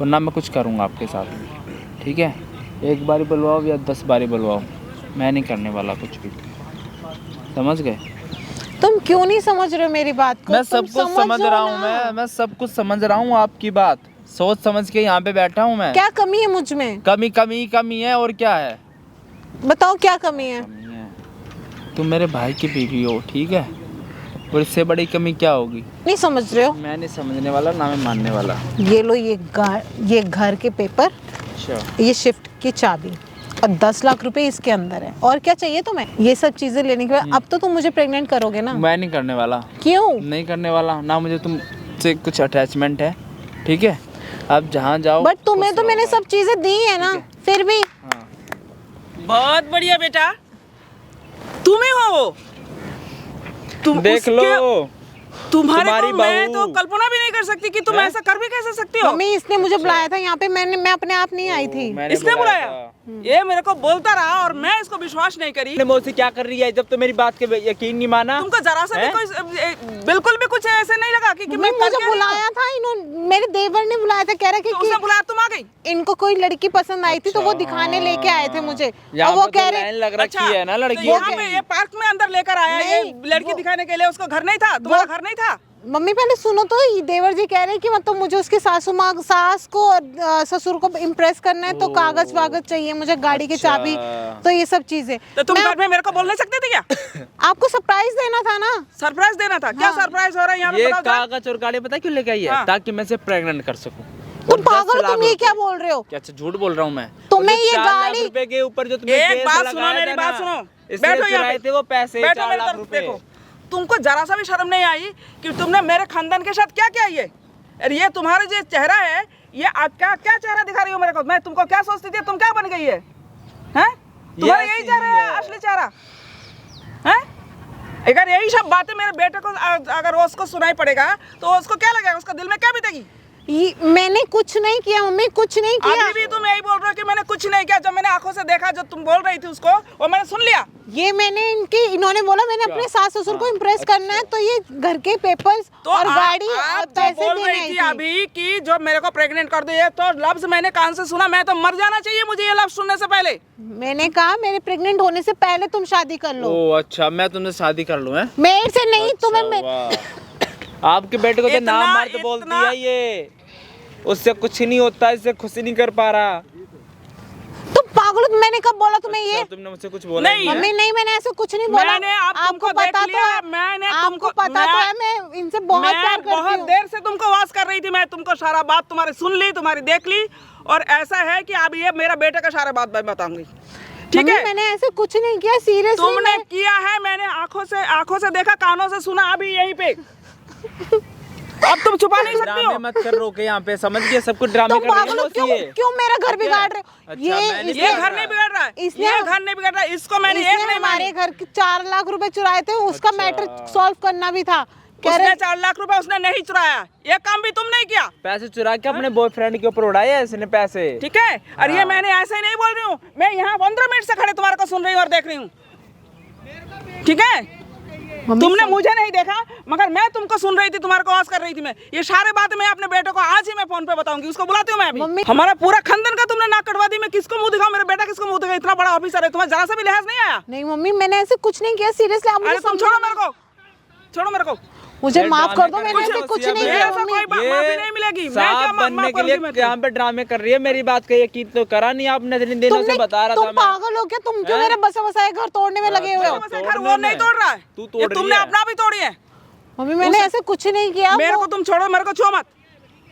[SPEAKER 2] और ना मैं कुछ करूँगा आपके साथ, ठीक है? एक बारी बुलवाओ या 10 बारी बुलवाओ, मैं नहीं करने वाला कुछ भी, समझ गए?
[SPEAKER 1] तुम क्यों नहीं समझ रहे हो मेरी बात को?
[SPEAKER 2] मैं
[SPEAKER 1] तुम
[SPEAKER 2] सब कुछ समझ
[SPEAKER 1] जाओ
[SPEAKER 2] रहा हूँ,
[SPEAKER 1] ना।
[SPEAKER 2] मैं सब कुछ समझ रहा हूँ आपकी बात, सोच समझ के यहाँ पे बैठा हूँ मैं।
[SPEAKER 1] क्या कमी है मुझ में?
[SPEAKER 2] कमी है, और क्या है?
[SPEAKER 1] बताओ क्या कमी है?
[SPEAKER 2] कमी है, तुम मेरे भाई की बीवी हो, ठीक है? और इससे बड़ी कमी क्या होगी?
[SPEAKER 1] नहीं समझ रहे हो?
[SPEAKER 2] मैं नहीं समझने वाला, ना मैं मानने वाला।
[SPEAKER 1] ये लो, ये घर के पेपर,
[SPEAKER 2] अच्छा,
[SPEAKER 1] ये शिफ्ट की चाबी और 10 लाख रुपए इसके अंदर है। और क्या चाहिए तुम्हें? ये सब चीजें लेने के बाद अब तो तुम मुझे प्रेग्नेंट करोगे ना?
[SPEAKER 2] मैं नहीं करने वाला।
[SPEAKER 1] क्यों?
[SPEAKER 2] नहीं करने वाला, ना मुझे तुमसे कुछ अटैचमेंट है, ठीक है? आप जहाँ जाओ।
[SPEAKER 1] बट तुम्हें तो मैंने सब चीजें दी है ना, फिर भी।
[SPEAKER 2] हाँ।
[SPEAKER 4] बहुत बढ़िया बेटा, तुम ही हो वो। तुम
[SPEAKER 2] देख लो,
[SPEAKER 4] तुम्हारे
[SPEAKER 2] तुम्हारी
[SPEAKER 4] को मैं
[SPEAKER 2] बहू।
[SPEAKER 4] तो कल्पना भी नहीं कर सकती कि तुम
[SPEAKER 2] हैं?
[SPEAKER 4] ऐसा कर भी कैसे सकती हो।
[SPEAKER 1] मम्मी इसने मुझे बुलाया था यहाँ पे, मैं अपने आप नहीं आई थी।
[SPEAKER 2] मैंने
[SPEAKER 4] इसने बुलाया?
[SPEAKER 2] था।
[SPEAKER 4] ये मेरे को बोलता रहा और मैं इसको विश्वास नहीं करी।
[SPEAKER 2] मौसी क्या कर रही है? जब तो मेरी बात के यकीन नहीं माना।
[SPEAKER 4] तुमको जरा सा भी
[SPEAKER 2] हैं?
[SPEAKER 4] कोई बिल्कुल भी कुछ ऐसे नहीं लगा कि
[SPEAKER 1] मम्मी
[SPEAKER 4] मैं
[SPEAKER 1] मुझे
[SPEAKER 4] करके
[SPEAKER 1] बुलाया था इन्होंने, मेरे देवर ने बुलाया था, कह रहा
[SPEAKER 4] तो उसने बुलाया, तुम आ गई।
[SPEAKER 1] इनको कोई लड़की पसंद आई थी तो वो दिखाने लेके आए थे मुझे।
[SPEAKER 2] यहाँ
[SPEAKER 1] और वो
[SPEAKER 2] पे तो
[SPEAKER 1] कह रहे
[SPEAKER 2] लाइन लग रखी है ना
[SPEAKER 4] तो
[SPEAKER 2] लड़कियों
[SPEAKER 4] यहाँ पे
[SPEAKER 2] की।
[SPEAKER 4] ये पार्क में अंदर लेकर आया, ये
[SPEAKER 1] नहीं,
[SPEAKER 4] लड़की दिखाने के लिए। उसका घर नहीं था, तुम्हारा घर नहीं था।
[SPEAKER 1] मम्मी पहले सुनो तो, ये देवर जी कह रहे हैं कि मतलब मुझे उसके सास को और ससुर को इम्प्रेस करना है, तो कागज वागज चाहिए मुझे, गाड़ी की चाबी, तो ये सब चीजें।
[SPEAKER 4] तो तुम
[SPEAKER 1] मैं
[SPEAKER 4] घर में मेरे को बोल नहीं सकते थे क्या?
[SPEAKER 1] आपको सरप्राइज देना था ना।
[SPEAKER 4] सरप्राइज देना था? क्या सरप्राइज हो रहा है यहाँ पे?
[SPEAKER 2] ये
[SPEAKER 4] बताओ जरा।
[SPEAKER 2] कागज और गाड़ी पता है क्यों लेके आई है?
[SPEAKER 4] हाँ।
[SPEAKER 2] ताकि मैं इसे प्रेग्नेंट कर सकूं।
[SPEAKER 1] तुम पागल हो, तुम ये क्या बोल रहे हो?
[SPEAKER 2] क्या अच्छा झूठ बोल रहा हूँ मैं?
[SPEAKER 1] तुम्हें
[SPEAKER 2] और जो
[SPEAKER 1] ये
[SPEAKER 2] 4 लाख
[SPEAKER 1] गाड़ी-
[SPEAKER 2] रुपए के ऊपर जो तुमने
[SPEAKER 4] एक
[SPEAKER 2] केस
[SPEAKER 4] बात सुनो,
[SPEAKER 2] लगाया
[SPEAKER 4] मेरी
[SPEAKER 2] था
[SPEAKER 4] बात
[SPEAKER 2] ना,
[SPEAKER 4] सुनो।
[SPEAKER 2] इसलिए
[SPEAKER 4] बैठो यहाँ
[SPEAKER 2] चुराए
[SPEAKER 4] पे।
[SPEAKER 2] थे वो पैसे,
[SPEAKER 4] बैठो
[SPEAKER 2] 4
[SPEAKER 4] मेरी
[SPEAKER 2] लाख
[SPEAKER 4] तरफ
[SPEAKER 2] रुपए।
[SPEAKER 4] देखो। तुमको जरा सा भी शर्म नहीं आई कि तुमने मेरे खानदान के साथ क्या किया? ये तुम्हारा जो चेहरा है, ये आज क्या चेहरा दिखा रही हो मेरे को? मैं तुमको क्या सोचती थी, तुम क्या बन गई है? हैं? तुम्हारा यही चेहरा है, असली चेहरा हैं? अगर यही सब बातें मेरे बेटे को अगर वो उसको सुनाई पड़ेगा तो उसको क्या लगेगा? उसका दिल में क्या बीतेगी?
[SPEAKER 1] मैंने कुछ नहीं किया मम्मी, कुछ नहीं किया।
[SPEAKER 4] अभी भी तुम यही बोल रहे हो कि मैंने कुछ नहीं किया। जब मैंने आंखों से देखा, जो तुम बोल रही थी उसको, वो मैंने सुन लिया।
[SPEAKER 1] ये मैंने इन्होंने बोला मैंने अपने सास ससुर को इम्प्रेस करना है, तो ये घर के पेपर्स
[SPEAKER 4] तो
[SPEAKER 1] और गाड़ी और
[SPEAKER 4] आप जो
[SPEAKER 1] पैसे
[SPEAKER 4] बोल
[SPEAKER 1] देने
[SPEAKER 4] रही
[SPEAKER 1] आई
[SPEAKER 4] थी
[SPEAKER 1] थी।
[SPEAKER 4] अभी कि जो मेरे को प्रेग्नेंट कर दिए, तो लफ्ज मैंने कान से सुना। मैं तो मर जाना चाहिए मुझे ये लफ्ज सुनने से पहले।
[SPEAKER 1] मैंने कहा मेरे प्रेग्नेंट होने से पहले तुम शादी कर लो।
[SPEAKER 2] ओ अच्छा, मैं तुमसे शादी कर लूं? हैं?
[SPEAKER 1] मेरे से नहीं, तुम्हें
[SPEAKER 2] आपके बेटे को तो
[SPEAKER 4] इतना-
[SPEAKER 2] नाम मर्द बोलती
[SPEAKER 4] इतना-
[SPEAKER 2] है ये, उससे कुछ नहीं होता, इससे खुशी नहीं कर पा रहा।
[SPEAKER 1] तुम पागल हो, मैंने कब बोला तुम्हें ये?
[SPEAKER 2] अच्छा, तुमने मुझसे कुछ बोला
[SPEAKER 4] नहीं।
[SPEAKER 1] मम्मी नहीं, मैंने ऐसा कुछ नहीं बोला।
[SPEAKER 4] मैंने तुमको
[SPEAKER 1] आपको
[SPEAKER 4] देख
[SPEAKER 1] पता
[SPEAKER 4] लिया,
[SPEAKER 1] तो है,
[SPEAKER 4] मैंने
[SPEAKER 1] आपको
[SPEAKER 4] तुमको-
[SPEAKER 1] पता तो है मैं इनसे बहुत
[SPEAKER 4] मैं
[SPEAKER 1] प्यार करती
[SPEAKER 4] बहुत
[SPEAKER 1] हूँ।
[SPEAKER 4] देर से तुमको वास कर रही थी। मैं तुमको सारा बात तुम्हारी सुन ली, तुम्हारी देख ली, और ऐसा है कि अब ये मेरा बेटे का सारा बात मैं बताऊंगी, ठीक
[SPEAKER 1] मम्मी,
[SPEAKER 4] है?
[SPEAKER 1] मैंने ऐसे कुछ नहीं किया, सीरियसली।
[SPEAKER 4] तुमने किया है, मैंने आंखों से देखा, कानों से सुना, अभी यहीं पे। अब तुम छुपा नहीं सकती हो।
[SPEAKER 2] ड्रामे मत कर, रोके यहाँ पे, समझ गए? सब कुछ ड्रामे
[SPEAKER 1] तुम
[SPEAKER 2] कर रही
[SPEAKER 1] पागल हो,
[SPEAKER 2] है
[SPEAKER 1] क्यों
[SPEAKER 2] मौसी ये।
[SPEAKER 1] क्यों मेरा घर बिगाड़ रहे हो?
[SPEAKER 2] अच्छा, मैंने
[SPEAKER 4] ये
[SPEAKER 2] किया
[SPEAKER 4] घर नहीं बिगड़ रहा है,
[SPEAKER 1] इसने-
[SPEAKER 4] ये घर नहीं बिगड़ रहा है। इसको मैंने एक
[SPEAKER 1] इसने
[SPEAKER 4] नहीं
[SPEAKER 1] हमारे
[SPEAKER 4] मारी।
[SPEAKER 1] घर के 4 लाख रुपए चुराए थे, उसका
[SPEAKER 2] अच्छा।
[SPEAKER 1] मैटर सॉल्व करना भी था। कह
[SPEAKER 4] उसने
[SPEAKER 1] रहे
[SPEAKER 4] 4 लाख रुपए उसने नहीं चुराया, ये काम भी तुम नहीं किया,
[SPEAKER 2] पैसे चुरा के अपने बॉयफ्रेंड के ऊपर उड़ाए हैं इसने पैसे।
[SPEAKER 4] ठीक है? और ये मैंने ऐसे ही नहीं बोल रही हूँ, मैं यहाँ 15 मिनट से खड़े तुम्हारे को सुन रही हूँ और देख रही हूँ, ठीक है? तुमने मुझे नहीं देखा, मगर मैं तुमको सुन रही थी, तुम्हारे को आवाज कर रही थी मैं। ये सारे बातें मैं अपने बेटे को आज ही मैं फोन पे बताऊंगी, उसको बुलाती हूँ मैं अभी।
[SPEAKER 1] मम्मी-
[SPEAKER 4] हमारा पूरा खानदान का तुमने नाक कटवा दी। मैं किसको मुंह दिखाऊं? मेरा बेटा किसको मुंह दिखाऊं? इतना बड़ा ऑफिसर है, तुम्हें जरा सा भी लिहाज नहीं आया?
[SPEAKER 1] नहीं मम्मी, मैंने ऐसे कुछ नहीं किया, सीरियसली। आप मुझे
[SPEAKER 4] अरे तुम
[SPEAKER 1] समझो
[SPEAKER 4] छोड़ो
[SPEAKER 1] ना।
[SPEAKER 4] मेरे को, छोड़ो मेरे को।
[SPEAKER 1] मुझे
[SPEAKER 2] ये
[SPEAKER 1] माफ कर दो,
[SPEAKER 2] ड्रामे
[SPEAKER 1] मैंने
[SPEAKER 2] कर
[SPEAKER 1] ऐसे
[SPEAKER 2] रही
[SPEAKER 1] कुछ
[SPEAKER 2] है
[SPEAKER 1] नहीं
[SPEAKER 2] ये
[SPEAKER 1] किया
[SPEAKER 4] ऐसा
[SPEAKER 1] मम्मी।
[SPEAKER 4] कोई माफी नहीं मिलेगी। मैं क्या
[SPEAKER 2] साफ बनने
[SPEAKER 4] माफ
[SPEAKER 2] के लिए
[SPEAKER 4] करूंगी मैं
[SPEAKER 2] यहाँ पे ड्रामे कर रही है। मेरी बात का यकीन तो करा नहीं आपने, इतने दिनों से बता रहा था
[SPEAKER 1] तुम
[SPEAKER 2] मैं।
[SPEAKER 1] पागल हो क्या? तुम क्यों
[SPEAKER 2] हैं?
[SPEAKER 1] मेरे बसा बसाए घर तोड़ने में लगे हुए हो?
[SPEAKER 4] तुम? घर वो नहीं तोड़ रहा है,
[SPEAKER 2] तू तोड़
[SPEAKER 4] ये
[SPEAKER 2] रही
[SPEAKER 4] तुमने
[SPEAKER 2] है।
[SPEAKER 4] अपना भी तोड़ी है।
[SPEAKER 1] मम्मी मैंने ऐसे कुछ नहीं किया।
[SPEAKER 4] मेरे को तुम छोड़ो, मेरे को छुओ मत।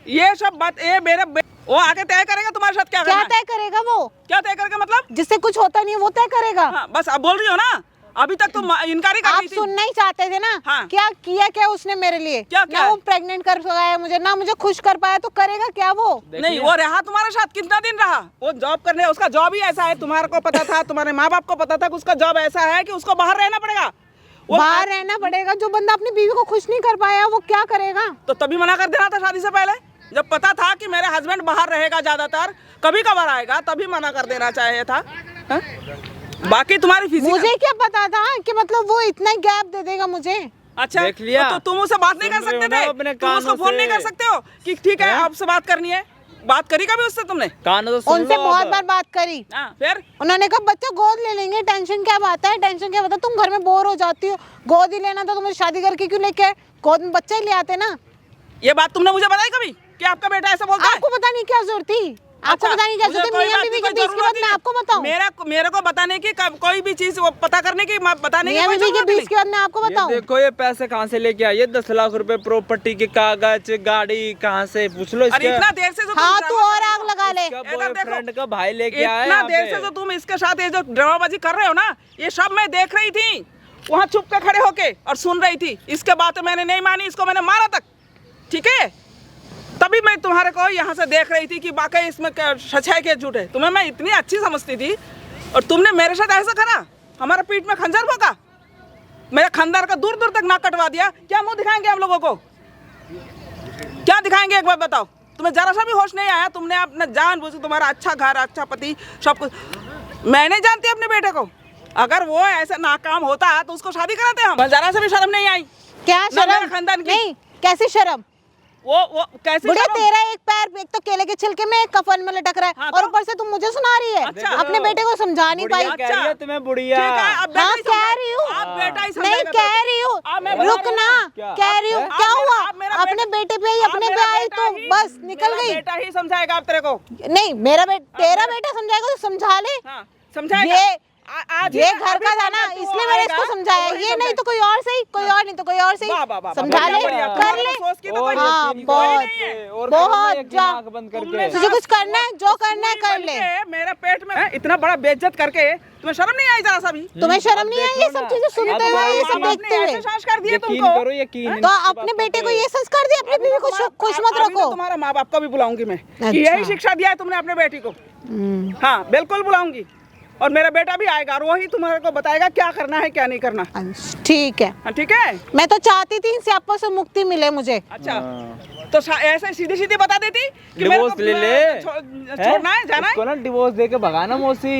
[SPEAKER 4] ये सब बात ये वो आगे तय करेगा तुम्हारे साथ क्या
[SPEAKER 1] क्या
[SPEAKER 4] करना है।
[SPEAKER 1] तय करेगा वो?
[SPEAKER 4] क्या तय करेगा मतलब?
[SPEAKER 1] जिससे कुछ होता नहीं है वो तय करेगा।
[SPEAKER 4] हाँ, बस अब बोल रही हो ना, अभी तक तुम इनकारी कर
[SPEAKER 1] आप
[SPEAKER 4] रही थी।
[SPEAKER 1] सुनना ही चाहते थे ना।
[SPEAKER 4] हाँ।
[SPEAKER 1] क्या किया क्या उसने मेरे लिए?
[SPEAKER 4] क्या किया?
[SPEAKER 1] ना वो प्रेग्नेंट कर पाया मुझे, ना मुझे खुश कर पाया, तो करेगा क्या वो?
[SPEAKER 4] नहीं, वो रहा तुम्हारे साथ कितना दिन रहा? वो जॉब करने, उसका जॉब ही ऐसा है, तुम्हारे को पता था, तुम्हारे माँ बाप को पता था कि उसका जॉब ऐसा है कि उसको बाहर रहना पड़ेगा। वो
[SPEAKER 1] बाहर रहना पड़ेगा। जो बंदा अपनी बीवी को खुश नहीं कर पाया वो क्या करेगा?
[SPEAKER 4] तो तभी मना कर देना था शादी से पहले, जब पता था कि मेरे हस्बैंड बाहर रहेगा ज्यादातर, कभी कभार आएगा, तभी मना कर देना चाहिए था। हा? बाकी तुम्हारी फिजिकल,
[SPEAKER 1] मुझे क्या पता था कि मतलब वो इतना गैप दे देगा मुझे?
[SPEAKER 4] अच्छा
[SPEAKER 2] देख लिया?
[SPEAKER 4] तो तुम उससे बात नहीं कर
[SPEAKER 2] सुन रहे
[SPEAKER 4] सकते
[SPEAKER 2] हो ना
[SPEAKER 4] थे?
[SPEAKER 2] अपने
[SPEAKER 4] तुम उसको
[SPEAKER 2] कानों
[SPEAKER 4] फोन नहीं
[SPEAKER 2] से?
[SPEAKER 4] कर सकते हो कि ठीक है आपसे बात करनी है? बात करी कभी उससे तुमने?
[SPEAKER 2] कानों तो सुन
[SPEAKER 1] उनसे
[SPEAKER 2] लो
[SPEAKER 1] बहुत
[SPEAKER 2] अब।
[SPEAKER 1] बार बात करी।
[SPEAKER 4] हाँ, फिर
[SPEAKER 1] उन्होंने कहा बच्चा गोद ले लेंगे, टेंशन क्या बात है, टेंशन क्या बात है, तुम घर में बोर हो जाती हो, गोद ही लेना था तो मुझे शादी करके क्यों लेके आए? गोद में बच्चा ही ले आते ना।
[SPEAKER 4] ये बात तुमने मुझे बताई कभी कि आपका बेटा ऐसा बोलता है?
[SPEAKER 1] आपको पता नहीं क्या जरूरत थी? आपको
[SPEAKER 4] अच्छा,
[SPEAKER 1] पता नहीं क्या
[SPEAKER 4] मुझे
[SPEAKER 1] जरूरत थी?
[SPEAKER 4] कोई
[SPEAKER 1] मियां
[SPEAKER 4] बात
[SPEAKER 1] बीवी
[SPEAKER 4] की
[SPEAKER 1] के
[SPEAKER 4] कोई
[SPEAKER 1] बीच की
[SPEAKER 4] जरूरत
[SPEAKER 1] बात
[SPEAKER 4] ही
[SPEAKER 1] मैं
[SPEAKER 4] नहीं।
[SPEAKER 1] आपको बताऊं?
[SPEAKER 4] मेरे को बताने की कोई भी चीज वो पता करने की बताने की
[SPEAKER 1] मियां
[SPEAKER 4] कोई
[SPEAKER 1] बीवी के
[SPEAKER 4] जरूरत ही
[SPEAKER 1] बीच की बात मैं आपको
[SPEAKER 2] ये
[SPEAKER 1] बताऊं?
[SPEAKER 2] देखो ये पैसे कहाँ से लेके आए? 10 लाख रुपए प्रॉपर्टी के कागज, गाड़ी कहाँ से? पूछ लो
[SPEAKER 4] नहीं। अरे
[SPEAKER 2] इसके
[SPEAKER 4] इतना देर से जो तुम
[SPEAKER 1] हाँ तू
[SPEAKER 4] ड्रामा
[SPEAKER 1] और
[SPEAKER 4] कर रहे
[SPEAKER 1] आग
[SPEAKER 4] हो,
[SPEAKER 1] लगा ले।
[SPEAKER 2] इसका
[SPEAKER 4] इधर देखो।
[SPEAKER 2] बॉयफ्रेंड का भाई लेके आया
[SPEAKER 4] इतना
[SPEAKER 2] यहाँ
[SPEAKER 4] देर
[SPEAKER 2] पे।
[SPEAKER 4] से जो तुम इसके साथ ये जो ड्रामाबाजी कर रहे हो ना, ये सब मैं देख रही थी वहाँ छुप के खड़े होके और सुन रही थी। इसके बातें मैंने नहीं मानी, इसको मैंने मारा तक, ठीक है? तभी मैं तुम्हारे को यहाँ से देख रही थी कि वाकई इसमें सच है कि झूठ है। तुम्हें मैं इतनी अच्छी समझती थी और तुमने मेरे साथ ऐसा करा, हमारा पीठ में खंजर भोंका, मेरे खानदार का दूर दूर तक नाक कटवा दिया। क्या मुंह दिखाएंगे हम लोगों को? क्या दिखाएंगे एक बार बताओ? तुम्हें जरा सा भी होश नहीं आया? तुमने अपना जानबूझ के, तुम्हारा अच्छा घर, अच्छा पति, सब कुछ, मैं नहीं जानती अपने बेटे को। अगर वो ऐसा नाकाम होता तो उसको शादी कराते हम। जरा सा भी शर्म नहीं आई?
[SPEAKER 1] क्या
[SPEAKER 4] ना मेरे
[SPEAKER 1] शर्म?
[SPEAKER 4] खानदान की।
[SPEAKER 1] नहीं, कैसी शर्म?
[SPEAKER 4] वो कैसे
[SPEAKER 1] बुढ़िया
[SPEAKER 4] शर्म?
[SPEAKER 1] तेरा एक पैर एक तो केले के छिलके में, एक कफन में लटक रहा है,
[SPEAKER 4] हाँ,
[SPEAKER 1] और
[SPEAKER 4] तो?
[SPEAKER 1] ऊपर से तुम मुझे सुना रही है।
[SPEAKER 4] अच्छा।
[SPEAKER 1] अपने बेटे को समझा नहीं पाई।
[SPEAKER 2] बुढ़िया कह रही है तुम्हें बुढ़िया।
[SPEAKER 4] ठीक है, अब बेटा
[SPEAKER 1] हाँ
[SPEAKER 4] ही
[SPEAKER 1] कह
[SPEAKER 4] समझा-
[SPEAKER 1] रही हूँ,
[SPEAKER 4] आप बेटा ही
[SPEAKER 1] नहीं
[SPEAKER 4] समझाएगा
[SPEAKER 1] कह
[SPEAKER 4] तेरे
[SPEAKER 1] रही
[SPEAKER 4] को।
[SPEAKER 1] हूँ,
[SPEAKER 4] आप मैं बता
[SPEAKER 1] रुक
[SPEAKER 4] रही
[SPEAKER 1] ना,
[SPEAKER 4] हूँ।
[SPEAKER 2] क्या?
[SPEAKER 1] कह रही हूँ।
[SPEAKER 4] आप
[SPEAKER 1] क्या
[SPEAKER 4] मेरा-
[SPEAKER 1] हुआ?
[SPEAKER 4] आप मेरा
[SPEAKER 1] अपने
[SPEAKER 4] बेटा-
[SPEAKER 1] बेटे पे ही,
[SPEAKER 4] आप
[SPEAKER 1] अपने
[SPEAKER 4] मेरा
[SPEAKER 1] पे आई
[SPEAKER 4] बेटा
[SPEAKER 1] तो
[SPEAKER 4] ही-
[SPEAKER 1] बस निकल
[SPEAKER 4] मेरा
[SPEAKER 1] गई।
[SPEAKER 4] बेटा ही समझाएगा आप तेरे को।
[SPEAKER 1] नहीं मेरा तेरा बेटा समझाएगा तो समझा ले।
[SPEAKER 4] हाँ, समझाएगा।
[SPEAKER 1] ये
[SPEAKER 4] आज
[SPEAKER 1] ये
[SPEAKER 4] ही-
[SPEAKER 1] घर
[SPEAKER 4] अभी
[SPEAKER 1] का था
[SPEAKER 4] तक
[SPEAKER 1] ना,
[SPEAKER 4] तू
[SPEAKER 1] इसलिए मैंने
[SPEAKER 4] आएगा,
[SPEAKER 1] इसको समझाया।
[SPEAKER 4] वही
[SPEAKER 1] ये नहीं तो
[SPEAKER 4] समझाएगा।
[SPEAKER 1] कोई और सही, कोई और नहीं तो कोई और सही,
[SPEAKER 4] वाह, वाह, वाह,
[SPEAKER 1] समझा
[SPEAKER 4] बढ़िया,
[SPEAKER 1] ले,
[SPEAKER 4] बढ़िया।
[SPEAKER 1] कर
[SPEAKER 4] तुम्हारे
[SPEAKER 1] ले।
[SPEAKER 4] सोच की तो
[SPEAKER 2] और
[SPEAKER 4] कोई-
[SPEAKER 1] हाँ,
[SPEAKER 2] यकीन
[SPEAKER 1] बहुत,
[SPEAKER 2] नहीं है। और
[SPEAKER 1] बहुत
[SPEAKER 2] करना यकीन
[SPEAKER 1] जा।
[SPEAKER 2] आंख बंद करके।
[SPEAKER 4] तुमने
[SPEAKER 1] तुझे कुछ करना है जो करना है
[SPEAKER 4] सुई
[SPEAKER 1] कर
[SPEAKER 4] बन
[SPEAKER 1] ले।
[SPEAKER 4] के मेरे पेट में इतना बड़ा बेइज्जत करके तुम्हें शर्म नहीं आई जरा सा भी?
[SPEAKER 1] तुम्हें शर्म नहीं आई ये सब चीजें सुनते हुए, ये सब
[SPEAKER 4] आपने
[SPEAKER 1] देखते हुए?
[SPEAKER 4] ऐसे संस्कार दिए
[SPEAKER 2] यकीन
[SPEAKER 4] तुमको।
[SPEAKER 2] करो, यकीन।
[SPEAKER 1] तो अपने बेटे को ये संस्कार दिया, अपनी बीवी को खुश मत
[SPEAKER 4] अभी तो
[SPEAKER 1] रखो।
[SPEAKER 4] तुम्हारा माँ बाप को भी बुलाऊंगी मैं कि
[SPEAKER 1] अच्छा।
[SPEAKER 4] यही शिक्षा दिया है तुमने अपने बेटी को। हाँ बिल्कुल बुलाऊंगी, और मेरा बेटा भी आएगा और वही तुम्हारे को बताएगा क्या करना है क्या नहीं करना।
[SPEAKER 1] ठीक है,
[SPEAKER 4] हाँ, ठीक है।
[SPEAKER 1] मैं तो चाहती थी इन स्यापों से मुक्ति मिले मुझे।
[SPEAKER 4] अच्छा तो ऐसे सीधी सीधी बता देती कि मेरे
[SPEAKER 2] डिवोर्स
[SPEAKER 4] को
[SPEAKER 2] ले ले।
[SPEAKER 4] छोड़ना है, जाना है।
[SPEAKER 2] उसको ना डिवोर्स दे के भगाना मौसी,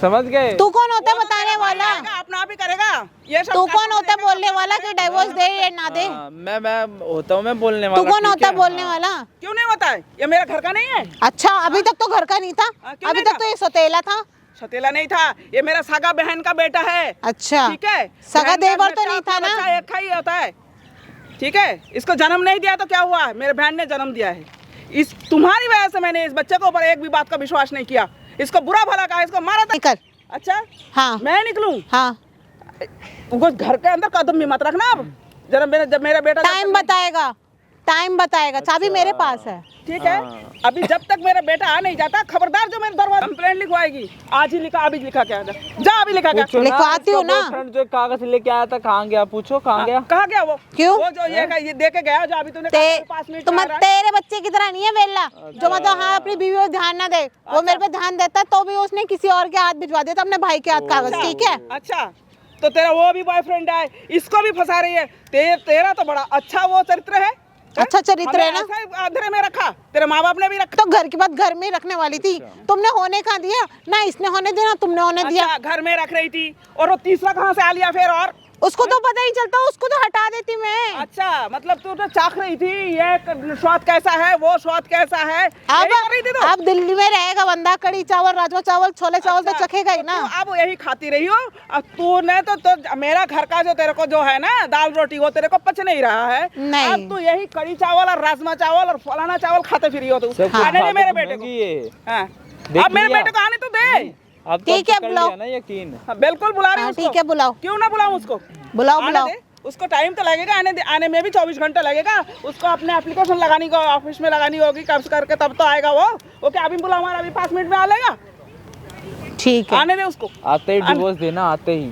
[SPEAKER 2] समझ गए?
[SPEAKER 1] तू कौन होता है बताने वाला?
[SPEAKER 4] आएगा, अपना आप ही करेगा ये सब।
[SPEAKER 1] तू कौन होता है बोलने वाला कि डाइवोर्स दे या ना दे?
[SPEAKER 2] हाँ, मैं होता हूँ मैं बोलने वाला।
[SPEAKER 1] तू कौन
[SPEAKER 2] ठीक
[SPEAKER 1] होता है
[SPEAKER 2] है?
[SPEAKER 1] बोलने
[SPEAKER 2] हाँ।
[SPEAKER 1] वाला?
[SPEAKER 4] क्यों नहीं होता है? ये मेरा घर का नहीं है।
[SPEAKER 1] अच्छा अभी तक तो घर का नहीं था,
[SPEAKER 4] क्यों
[SPEAKER 1] अभी
[SPEAKER 4] नहीं
[SPEAKER 1] तक
[SPEAKER 4] था?
[SPEAKER 1] तो ये सौतेला था।
[SPEAKER 4] सतीला नहीं था, ये मेरा सगा बहन का बेटा है।
[SPEAKER 1] अच्छा
[SPEAKER 4] ठीक है,
[SPEAKER 1] सगा
[SPEAKER 4] बहन का
[SPEAKER 1] देवर तो
[SPEAKER 4] बेटा
[SPEAKER 1] नहीं था
[SPEAKER 4] अपना
[SPEAKER 1] ना?
[SPEAKER 4] बच्चा एक का ही होता है, ठीक है। इसको जन्म नहीं दिया तो क्या हुआ? मेरे बहन ने जन्म दिया है। इस तुम्हारी वजह से मैंने इस बच्चे के ऊपर एक भी बात का विश्वास नहीं किया, इसको बुरा भला कहा, इसको मारा था।
[SPEAKER 1] निकल।
[SPEAKER 4] अच्छा
[SPEAKER 1] हाँ
[SPEAKER 4] मैं निकलूं?
[SPEAKER 1] हाँ,
[SPEAKER 4] तुमको घर के अंदर कदम भी मत रखना अब। जब मेरा बेटा
[SPEAKER 1] टाइम बताएगा, टाइम बताएगा, चाबी मेरे पास है।
[SPEAKER 4] ठीक है। अभी जब तक मेरा बेटा आ नहीं जाता, खबरदार जो मेरे दरवाजा कंप्लेंट लिखवाएगी। आज ही लिखा, अभी लिखा क्या? जा अभी लिखा क्या?
[SPEAKER 2] पूछो ना,
[SPEAKER 1] लिखवाती हूँ
[SPEAKER 2] उसका
[SPEAKER 1] ना।
[SPEAKER 2] boyfriend जो कागज लेके आया था कहाँ गया? पूछो कहाँ गया?
[SPEAKER 4] कहाँ गया वो?
[SPEAKER 1] क्यों?
[SPEAKER 4] वो जो ये दे के गया, जो अभी तूने कहा कि 5 मिनट
[SPEAKER 1] तुम
[SPEAKER 4] में आ रहा है।
[SPEAKER 1] तेरे बच्चे की तरह नहीं है वेला, जो मतलब हाँ अपनी बीवी पर ध्यान ना दे। वो मेरे पे ध्यान देता है तो भी उसने किसी और के हाथ भिजवा दिया था, अपने भाई के हाथ कागज। ठीक है,
[SPEAKER 4] अच्छा तो तेरा वो भी बॉयफ्रेंड है, इसको भी फंसा रही है। तेरा तो बड़ा अच्छा वो चरित्र है।
[SPEAKER 1] अच्छा चरित्र है ना?
[SPEAKER 4] हमें ऐसा अंधेरे में रखा, तेरे माँ बाप ने भी रखा।
[SPEAKER 1] तो घर की बात घर में ही रखने वाली थी, तुमने होने कहाँ दिया? ना इसने होने दिया ना तुमने होने दिया।
[SPEAKER 4] अच्छा, घर में रख रही थी, और वो तीसरा कहाँ से आ लिया फिर? और
[SPEAKER 1] उसको तो पता ही चलता, उसको तो हटा देती मैं।
[SPEAKER 4] अच्छा मतलब तू तो चाख रही थी ये स्वाद कैसा है, वो स्वाद कैसा है, यही कर रही थी तू?
[SPEAKER 1] अब दिल्ली में रहेगा बंदा, कड़ी चावल, राजमा चावल, छोले चावल तो
[SPEAKER 4] अच्छा,
[SPEAKER 1] चखेगा ही ना।
[SPEAKER 4] तो अब यही खाती रही हो। अब तूने तो मेरा घर का जो तेरे को जो है ना दाल रोटी, वो तेरे को पच नहीं रहा है।
[SPEAKER 1] नहीं।
[SPEAKER 4] अब तू यही कड़ी चावल और राजमा चावल और फलाना चावल खाते फिरी हो तू।
[SPEAKER 2] सब
[SPEAKER 4] आने दे
[SPEAKER 2] कुछ
[SPEAKER 4] मेरे
[SPEAKER 2] खा
[SPEAKER 4] बेटे
[SPEAKER 2] के
[SPEAKER 4] को।
[SPEAKER 2] घूमेंगी ये।
[SPEAKER 4] हाँ।
[SPEAKER 2] देख
[SPEAKER 4] अब मेरे
[SPEAKER 2] लिया?
[SPEAKER 4] बेटे को आने तो दे।
[SPEAKER 2] अब तो
[SPEAKER 1] ठीक है,
[SPEAKER 2] कर
[SPEAKER 1] बुलाओ।
[SPEAKER 2] लिया ना यकीन।
[SPEAKER 4] हाँ, बिल्कुल बुला रही
[SPEAKER 1] हाँ,
[SPEAKER 4] हूँ
[SPEAKER 1] ठीक है,
[SPEAKER 4] उसको।
[SPEAKER 1] बुलाओ।
[SPEAKER 4] क्यों ना बुलाऊं उसको?
[SPEAKER 1] बुलाओ
[SPEAKER 4] आने
[SPEAKER 1] बुलाओ।
[SPEAKER 4] दे। उसको टाइम तो लगेगा, आने में भी 24 घंटे लगेगा। उसको अपने एप्लीकेशन लगानी को ऑफिस में लगानी होगी, कब करके तब तो आएगा वो क्या अभी बुलाओ, अभी 5 मिनट में आ लेगा?
[SPEAKER 1] ठीक है,
[SPEAKER 4] आने दे उसको।
[SPEAKER 2] आते ही डिवोर्स देना, आते ही।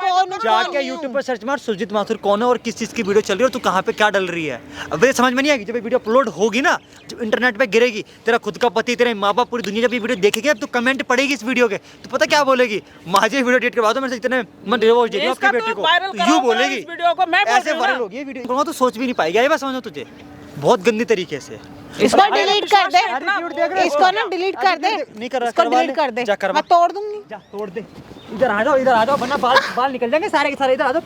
[SPEAKER 1] कौन
[SPEAKER 5] जाके यूट्यूब पर सर्च मार सुरजीत माथुर कौन है और किस चीज़ की वीडियो चल रही है और तू कहाँ पे क्या डल रही है। अब ये समझ में नहीं आएगी, जब ये वीडियो अपलोड होगी ना, जब इंटरनेट पे गिरेगी, तेरा खुद का पति तेरे माँ बाप पूरी दुनिया जब ये वीडियो देखेगी अब तो कमेंट पड़ेगी इस वीडियो के, तो पता क्या बोलेगी, माझे वीडियो डिलीट करवा दो मेरे से, इतने मैं डिवोर्स दे दूं
[SPEAKER 4] इसका
[SPEAKER 5] आपकी
[SPEAKER 4] तो
[SPEAKER 5] बेटी को,
[SPEAKER 4] वायरल
[SPEAKER 5] तो
[SPEAKER 4] कराओ
[SPEAKER 5] यूं बोलेगी।
[SPEAKER 4] इस वीडियो को, मैं बोल
[SPEAKER 5] ऐसे
[SPEAKER 4] रही हूँ
[SPEAKER 5] वायरल
[SPEAKER 4] ना।
[SPEAKER 5] होगी ये वीडियो, तो सोच भी नहीं पाएगी, ये बात समझो तुझे, बहुत गंदी तरीके से।
[SPEAKER 1] इसको डिलीट कर दे,
[SPEAKER 5] Attitude देख रहे हो?
[SPEAKER 1] इसको ना डिलीट कर दे,
[SPEAKER 5] नहीं कर रहा,
[SPEAKER 1] इसको
[SPEAKER 5] करवा ले।
[SPEAKER 1] डिलीट कर दे,
[SPEAKER 5] जा करवा।
[SPEAKER 1] मैं तोड़ दूंगी।
[SPEAKER 5] जा तोड़ दे, इधर आ जाओ वरना बाल निकल जाएंगे सारे के सारे, इधर आ जाओ,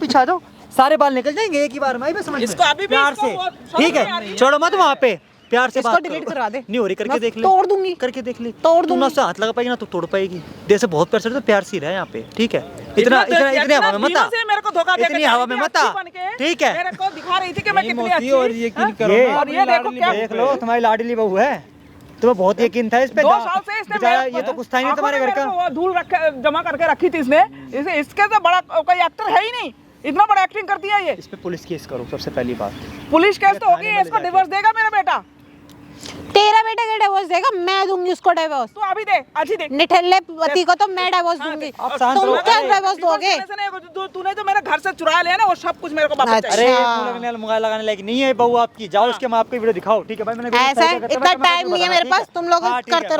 [SPEAKER 5] पीछे आ जाओ, सारे बाल निकल जाएंगे एक ही बार में, समझ
[SPEAKER 4] इसको अभी भी
[SPEAKER 5] प्यार
[SPEAKER 4] इसको
[SPEAKER 5] से,
[SPEAKER 4] वो समझ
[SPEAKER 5] ठीक
[SPEAKER 4] नहीं आ रही
[SPEAKER 5] है,
[SPEAKER 4] है।
[SPEAKER 5] छोड़ो मत वहाँ पे, प्यार से
[SPEAKER 1] इसको
[SPEAKER 5] बात
[SPEAKER 1] डिलीट
[SPEAKER 5] करो।
[SPEAKER 1] करवा दे।
[SPEAKER 5] नहीं हो रही, करके
[SPEAKER 1] मैं
[SPEAKER 5] देख ले,
[SPEAKER 1] तोड़ दूंगी,
[SPEAKER 5] करके देख ले,
[SPEAKER 1] तोड़
[SPEAKER 5] तू
[SPEAKER 1] दूंगी।
[SPEAKER 5] ना उससे हाथ लगा पाएगी ना तो तोड़ पाएगी, जैसे बहुत प्यार से तो प्यार से ही रहा यहाँ पे, ठीक है, इतना हवा में मत आ,
[SPEAKER 4] मेरे को धोखा
[SPEAKER 5] इतनी हवा में मत आ, ठीक है,
[SPEAKER 4] मेरे को दिखा रही थी कि मैं कितनी
[SPEAKER 2] मौसी
[SPEAKER 4] अच्छी
[SPEAKER 2] और यकीन करो
[SPEAKER 5] ये-
[SPEAKER 2] ना,
[SPEAKER 4] और ये देखो क्या
[SPEAKER 5] देख लो तुम्हारी लाडली बहू है, तुम्हें बहुत यकीन था इस पे,
[SPEAKER 4] 2 साल से इसने
[SPEAKER 5] बेचारा
[SPEAKER 4] मेरे-
[SPEAKER 5] ये तो कुछ था ही नहीं
[SPEAKER 4] आंखों
[SPEAKER 5] तुम्हारे
[SPEAKER 4] में
[SPEAKER 5] घर
[SPEAKER 4] मेरे
[SPEAKER 5] का।
[SPEAKER 4] को वो धूल जमा करके रखी थी इसने, इसके से बड़ा कोई एक्टर है ही नहीं, इतना बड़ा एक्टिंग करती है ये।
[SPEAKER 5] इस पे पुलिस केस करो सबसे पहली बात,
[SPEAKER 4] पुलिस केस तो होगी, इसको डिवोर्स देगा मेरा बेटा,
[SPEAKER 1] तेरा बेटा का डिवोर्स देगा, मैं दूंगी उसको डिवोर्स।
[SPEAKER 4] तू अभी दे, आज ही दे।
[SPEAKER 1] निठल्ले पति को तो मैं डिवोर्स दूंगी,
[SPEAKER 5] अब शांत
[SPEAKER 1] तुम
[SPEAKER 5] रहो।
[SPEAKER 1] क्या
[SPEAKER 5] अरे,
[SPEAKER 1] डिवोर्स दोगे?
[SPEAKER 4] तूने जो मेरे घर से चुरा लिया ना वो सब कुछ मेरे को वापस
[SPEAKER 1] अच्छा।
[SPEAKER 4] चाहिए।
[SPEAKER 5] अरे ये लगने वाला मुगाल लगाने लायक नहीं है बहू आपकी, जाओ उसके माँ बाप की वीडियो दिखाओ, ठीक है भाई, मैंने
[SPEAKER 1] ऐसा है, इतना टाइम नहीं है मेरे पास, तुम लोग
[SPEAKER 5] हाँ, ठीक है।
[SPEAKER 1] करते